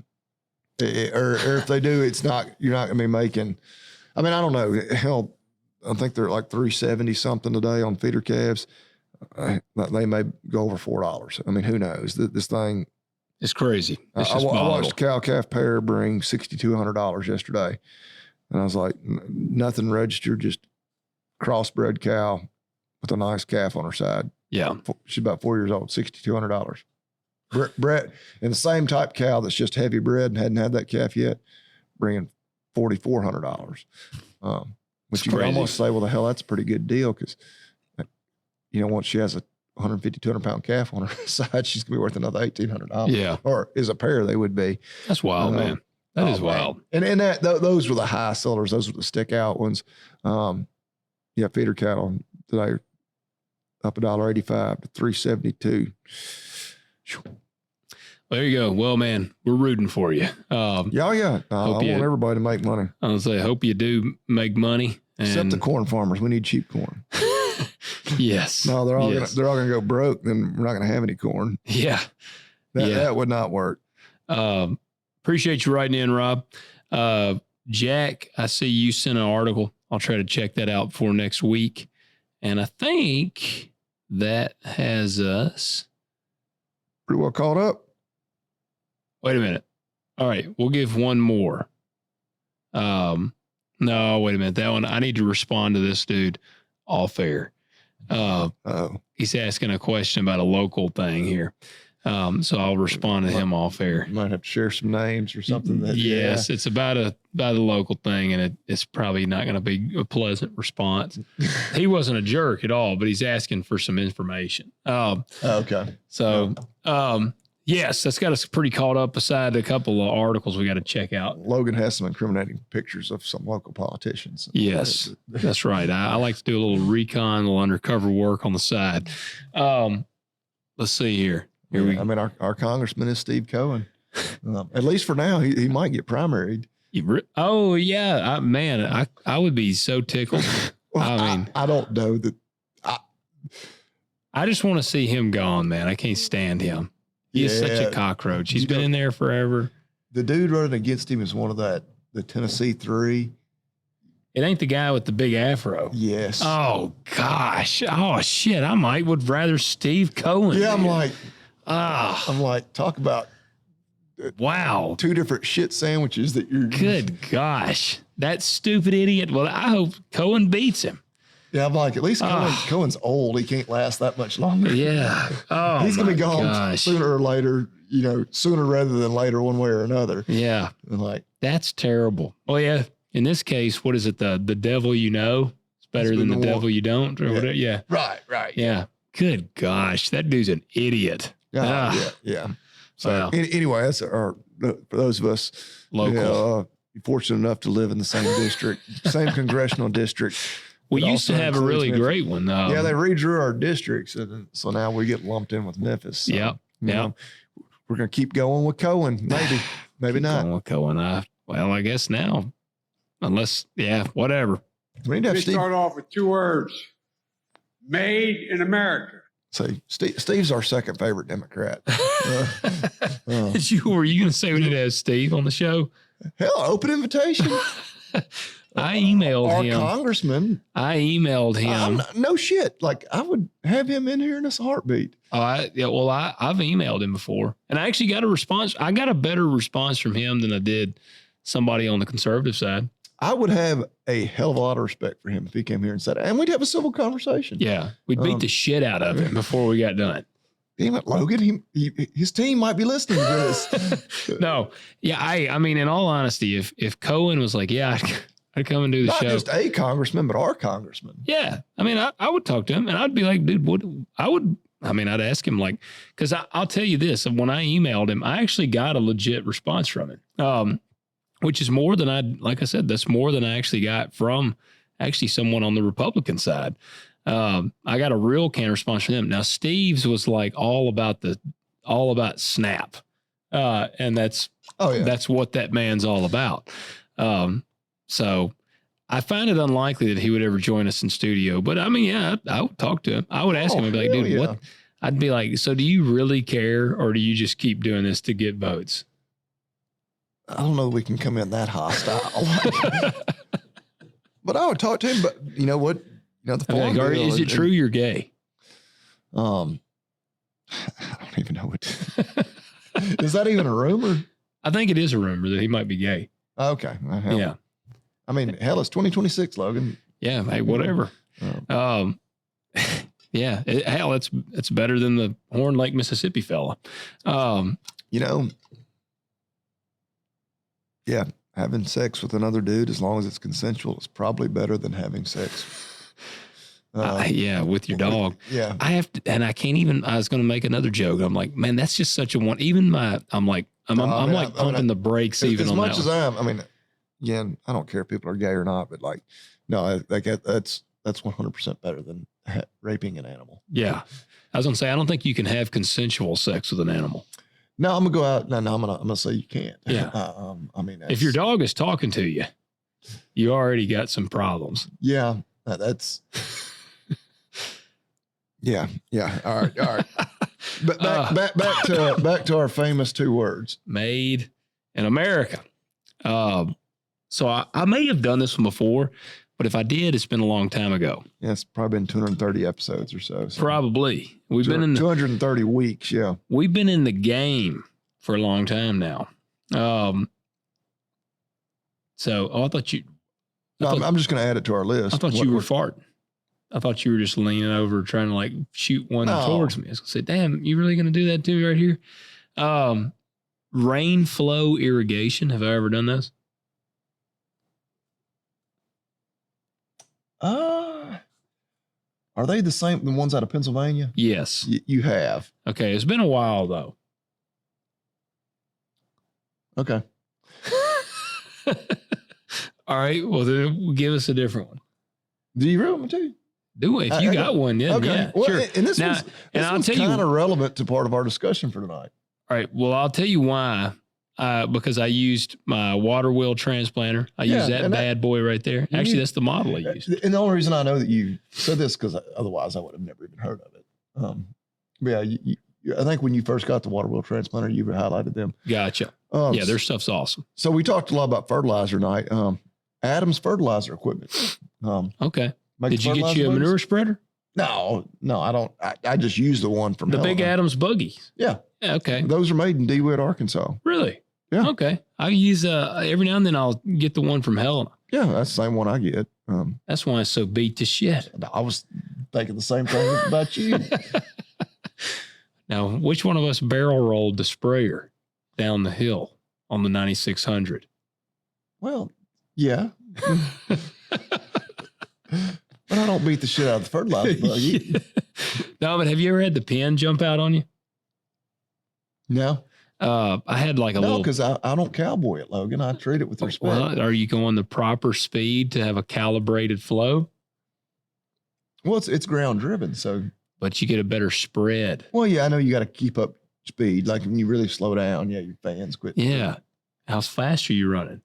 if they do, you're not going to be making. I don't know. Hell, I think they're like 370 something today on feeder calves. They may go over $4. Who knows? This thing. It's crazy. It's I just watched a cow-calf pair bring $6,200 yesterday. And I was like, nothing registered, just crossbred cow with a nice calf on her side. Yeah. She's about 4 years old, $6,200. Brett, and the same type cow that's just heavy bred and hadn't had that calf yet, bringing $4,400. Which you can almost say, well, the hell, that's a pretty good deal because, once she has a 150, 200-pound calf on her side, she's going to be worth another $1,800. Yeah. Or as a pair, they would be. That's wild, man. That is wild. And those were the high sellers. Those were the stick out ones. Feeder cattle today up $1.85 to $3.72. There you go. Well, man, we're rooting for you. I want everybody to make money. I was say, hope you do make money. Except the corn farmers. We need cheap corn. Yes. No, they're all gonna go broke. Then we're not gonna have any corn. Yeah. That would not work. Appreciate you writing in, Rob. Jack, I see you sent an article. I'll try to check that out for next week. And I think that has us pretty well caught up. Wait a minute. All right. We'll give one more. No, wait a minute. That one, I need to respond to this dude off air. He's asking a question about a local thing here. So I'll respond to him off air. You might have to share some names or something. Yes, it's about a local thing, and it's probably not going to be a pleasant response. He wasn't a jerk at all, but he's asking for some information. Okay. So, Yes, that's got us pretty caught up beside a couple of articles we got to check out. Logan has some incriminating pictures of some local politicians. Yes, that's right. I like to do a little recon, a little undercover work on the side. Let's see here. I mean, our congressman is Steve Cohen. At least for now, he might get primaried. Oh, yeah. I would be so tickled. Well, I don't know that. I just want to see him gone, man. I can't stand him. He is such a cockroach. He's been in there forever. The dude running against him is one of the Tennessee Three. It ain't the guy with the big afro. Yes. Oh, gosh. Oh, shit. I would rather Steve Cohen. Yeah, dude. I'm like, talk about wow. 2 different shit sandwiches that you're. Good gosh. That stupid idiot. Well, I hope Cohen beats him. Yeah, I'm like, at least Cohen's old. He can't last that much longer. Yeah. Oh, he's going to be gone sooner or later, sooner rather than later, one way or another. Yeah. And like, that's terrible. Oh, yeah. In this case, what is it? The devil you know is better than the devil you don't? Or whatever. Yeah. Right. Yeah. Good gosh. That dude's an idiot. Yeah. So anyway, that's for those of us local, fortunate enough to live in the same district, same congressiontional district. We used to have a really great one. Yeah, they redrew our districts, and so now we get lumped in with Memphis. So, yeah. We're gonna keep going with Cohen. Maybe not. Going with Cohen. I guess now, unless whatever. We start off with 2 words: made in America. Say, Steve's our second favorite Democrat. Were you going to say we need to have Steve on the show? Hell, open invitation. I emailed him. Our congressman. I emailed him. No shit. Like, I would have him in here in a heartbeat. I've emailed him before, and I actually got a response. I got a better response from him than I did somebody on the conservative side. I would have a hell of a lot of respect for him if he came here and said, and we'd have a civil conversation. Yeah, we'd beat the shit out of him before we got done. Damn it, Logan, his team might be listening to this. No, yeah, I mean, in all honesty, if Cohen was like, yeah, I'd come and do the show. Not just a congressman, but our congressman. Yeah, I mean, I would talk to him, and I'd be like, dude, I'd ask him, like, because I'll tell you this, when I emailed him, I actually got a legit response from him. Which is more than like I said, that's more than I actually got from someone on the Republican side. I got a real canned response from them. Now, Steve's was like all about SNAP. And that's what that man's all about. So I find it unlikely that he would ever join us in studio, but I mean, yeah, I would talk to him. I would ask him, I'd be like, dude, what? I'd be like, so do you really care, or do you just keep doing this to get votes? I don't know if we can come in that hostile. But I would talk to him. But you know what? Is it true you're gay? I don't even know what. Is that even a rumor? I think it is a rumor that he might be gay. Okay. Yeah. I mean, hell, it's 2026, Logan. Yeah. Hey, whatever. Yeah. It's better than the Horn Lake, Mississippi fella. Yeah, having sex with another dude, as long as it's consensual, is probably better than having sex. With your dog. Yeah. I have to, and I can't even, I was going to make another joke. I'm like, man, that's just such a one. Even I'm pumping the brakes even on that. As much as again, I don't care if people are gay or not, but like, no, that's 100% better than raping an animal. Yeah. I was going to say, I don't think you can have consensual sex with an animal. No, I'm gonna go out. No, I'm gonna say you can't. Yeah. I mean, if your dog is talking to you, you already got some problems. Yeah, that's. Yeah. All right. But back to our famous 2 words. Made in America. So I may have done this one before, but if I did, it's been a long time ago. Yeah, it's probably been 230 episodes or so. Probably. We've been in 230 weeks. Yeah. We've been in the game for a long time now. I thought you. I'm just going to add it to our list. I thought you were farting. I thought you were just leaning over trying to like shoot one towards me. I was going to say, damn, you really going to do that too right here? Rain flow irrigation. Have I ever done this? Are they the ones out of Pennsylvania? Yes. You have. Okay. It's been a while though. Okay. All right. Well, then give us a different one. Do you really want me to? Do it. If you got one, then okay. yeah, Well, sure. And this Now, was, and I'll tell you, kind of relevant to part of our discussion for tonight. all right. Well, I'll tell you why. Because I used my water wheel transplanter. I used that bad boy right there. Actually, that's the model I used. And the only reason I know that you said this, because otherwise I would have never even heard of it. But yeah, I think when you first got the water wheel transplanter, you highlighted them. Gotcha. Yeah, their stuff's awesome. So we talked a lot about fertilizer tonight. Adam's fertilizer equipment. Okay. Did you get you a manure spreader? No, I don't. I just use the one from the Big Adams buggies. Yeah. Yeah. Okay. Those are made in DeWitt, Arkansas. Really? Yeah. Okay. I use every now and then I'll get the one from Helena. Yeah, that's the same one I get. That's why it's so beat to shit. I was thinking the same thing about you. Now, which one of us barrel rolled the sprayer down the hill on the 9600? Well, yeah. But I don't beat the shit out of the fertilizer buggy. No, but have you ever had the pin jump out on you? No. I had like a little. No, because I don't cowboy it, Logan. I treat it with respect. Well, are you going the proper speed to have a calibrated flow? Well, it's ground driven, so. But you get a better spread. Well, yeah, I know you got to keep up speed. Like when you really slow down, yeah, your fans quit. Yeah. How fast are you running?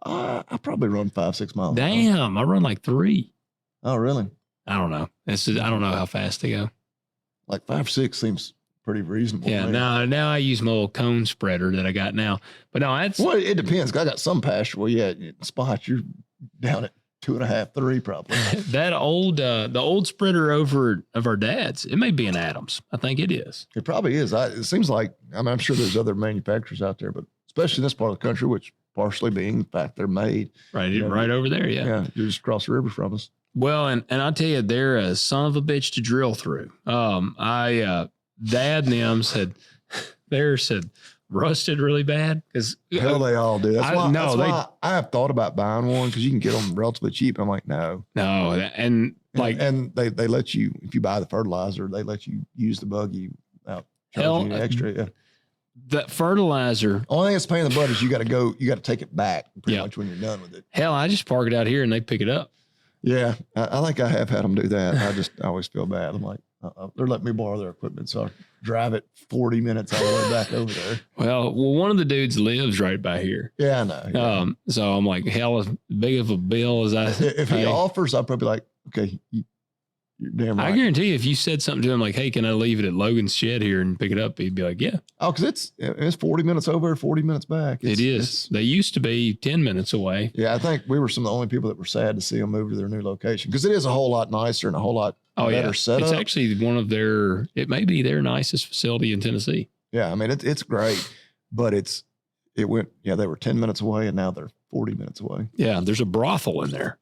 I probably run 5-6 miles. Damn, I run like 3. Oh, really? I don't know. I don't know how fast they go. Like 5-6 seems pretty reasonable. Yeah. Now I use my little cone spreader that I got now. But no, that's. Well, it depends. I got some pasture. Well, yeah, spots you're down at 2.5, 3 probably. That the old spreader over of our dad's, it may be an Adams. I think it is. It probably is. It seems like, I'm sure there's other manufacturers out there, but especially in this part of the country, which partially being the fact they're made. Right, right over there, yeah. Yeah, you're just across the river from us. Well, and I'll tell you, they're a son of a bitch to drill through. Dad and them said theirs had rusted really bad. Hell, they all do. That's why I have thought about buying one, because you can get them relatively cheap. I'm like, no. And they let you, if you buy the fertilizer, they let you use the buggy without charging you extra. Yeah. That fertilizer. Only thing that's paying the butt is you got to take it back pretty much when you're done with it. Hell, I just park it out here and they pick it up. Yeah, I think I have had them do that. I always feel bad. I'm like, they're letting me borrow their equipment, so I drive it 40 minutes all the way back over there. Well, one of the dudes lives right by here. Yeah, I know. Yeah. So I'm like, hell, as big of a bill as I. If he offers, I'll probably be like, okay, you're damn right. I guarantee you, if you said something to him like, hey, can I leave it at Logan's shed here and pick it up? He'd be like, yeah. Oh, because it's 40 minutes over, 40 minutes back. It is. They used to be 10 minutes away. Yeah, I think we were some of the only people that were sad to see them move to their new location, because it is a whole lot nicer and a whole lot better setup. It's actually it may be their nicest facility in Tennessee. Yeah, I mean, it's great, but they were 10 minutes away and now they're 40 minutes away. Yeah, there's a brothel in there.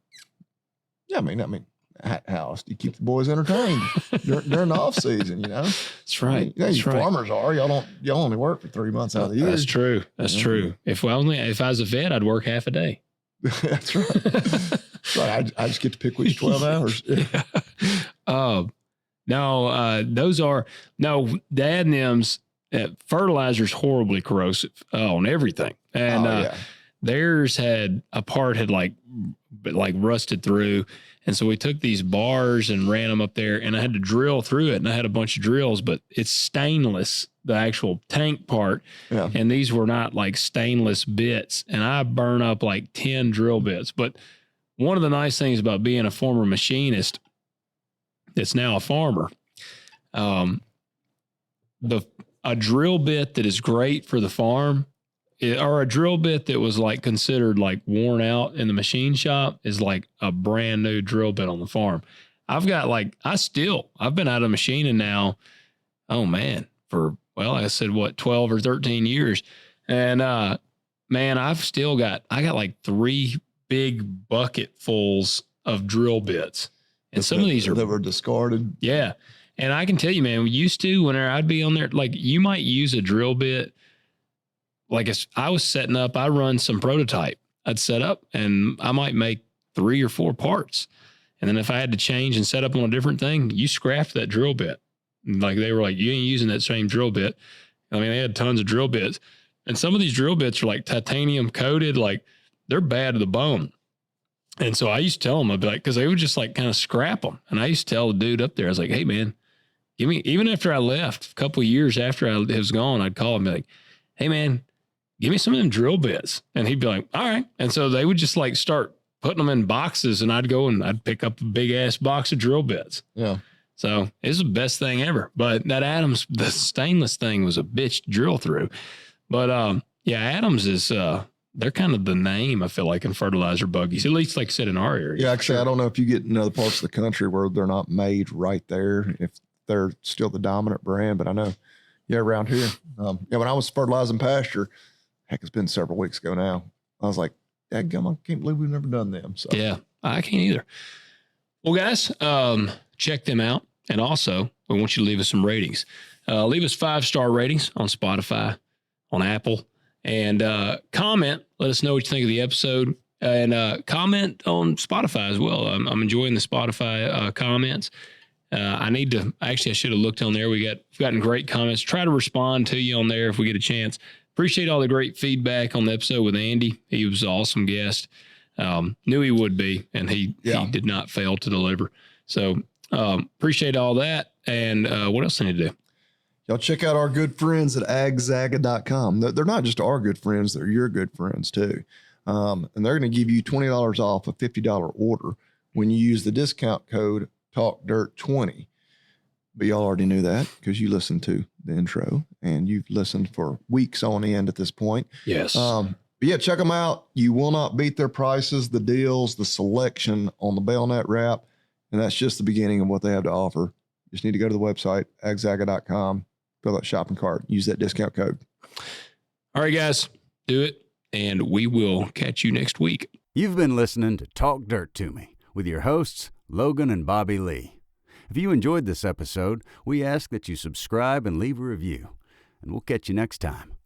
Yeah, I mean, how else do you keep the boys entertained during the off season? That's right. You farmers are. Y'all only work for 3 months out of the year. That's true. That's true. If I was a vet, I'd work half a day. That's right. Right. I just get to pick which 12 hours. Dad and them's fertilizer's horribly corrosive on everything, and theirs had like rusted through. And so we took these bars and ran them up there, and I had to drill through it, and I had a bunch of drills, but it's stainless, the actual tank part. Yeah. And these were not like stainless bits, and I burn up like 10 drill bits. But one of the nice things about being a former machinist that's now a farmer, a drill bit that is great for the farm, or a drill bit that was like considered like worn out in the machine shop, is like a brand new drill bit on the farm. I've got I've been out of machining now, for, like I said, 12 or 13 years. And, man, I got like 3 big bucketfuls of drill bits. And some of these that were discarded. Yeah. And I can tell you, man, we used to, whenever I'd be on there, like you might use a drill bit. Like I was setting up, I run some prototype. I'd set up and I might make 3 or 4 parts. And then if I had to change and set up on a different thing, you scrapped that drill bit. Like they were like, you ain't using that same drill bit. I mean, they had tons of drill bits. And some of these drill bits are like titanium coated, like they're bad to the bone. And so I used to tell them, I'd be like, because they would just like kind of scrap them. And I used to tell the dude up there, I was like, hey, man, give me, even after I left, a couple of years after I was gone, I'd call him and be like, hey, man, give me some of them drill bits. And he'd be like, all right. And so they would just like start putting them in boxes, and I'd go and I'd pick up a big ass box of drill bits. Yeah. So it's the best thing ever. But that Adams, the stainless thing was a bitch to drill through. But yeah, Adams is, they're kind of the name, I feel like, in fertilizer buggies, at least like I said in our area. Yeah, actually, I don't know if you get in other parts of the country where they're not made right there, if they're still the dominant brand, but I know, yeah, around here. Yeah, when I was fertilizing pasture, heck, it's been several weeks ago now, I was like, dadgum, I can't believe we've never done them. So yeah, I can't either. Well, guys, check them out. And also, we want you to leave us some ratings. Leave us 5-star ratings on Spotify, on Apple, and comment. Let us know what you think of the episode, and comment on Spotify as well. I'm enjoying the Spotify comments. I should have looked on there. We've gotten great comments. Try to respond to you on there if we get a chance. Appreciate all the great feedback on the episode with Andy. He was an awesome guest. Knew he would be, and he did not fail to deliver. So appreciate all that. And what else need to do? Y'all check out our good friends at agzaga.com. They're not just our good friends, they're your good friends too. And they're going to give you $20 off a $50 order when you use the discount code TalkDirt20. But y'all already knew that because you listened to the intro and you've listened for weeks on end at this point. Yes. But yeah, check them out. You will not beat their prices, the deals, the selection on the bayonet wrap. And that's just the beginning of what they have to offer. You just need to go to the website, agzaga.com, fill that shopping cart, use that discount code. All right, guys, do it. And we will catch you next week. You've been listening to Talk Dirt to Me with your hosts, Logan and Bobby Lee. If you enjoyed this episode, we ask that you subscribe and leave a review. And we'll catch you next time.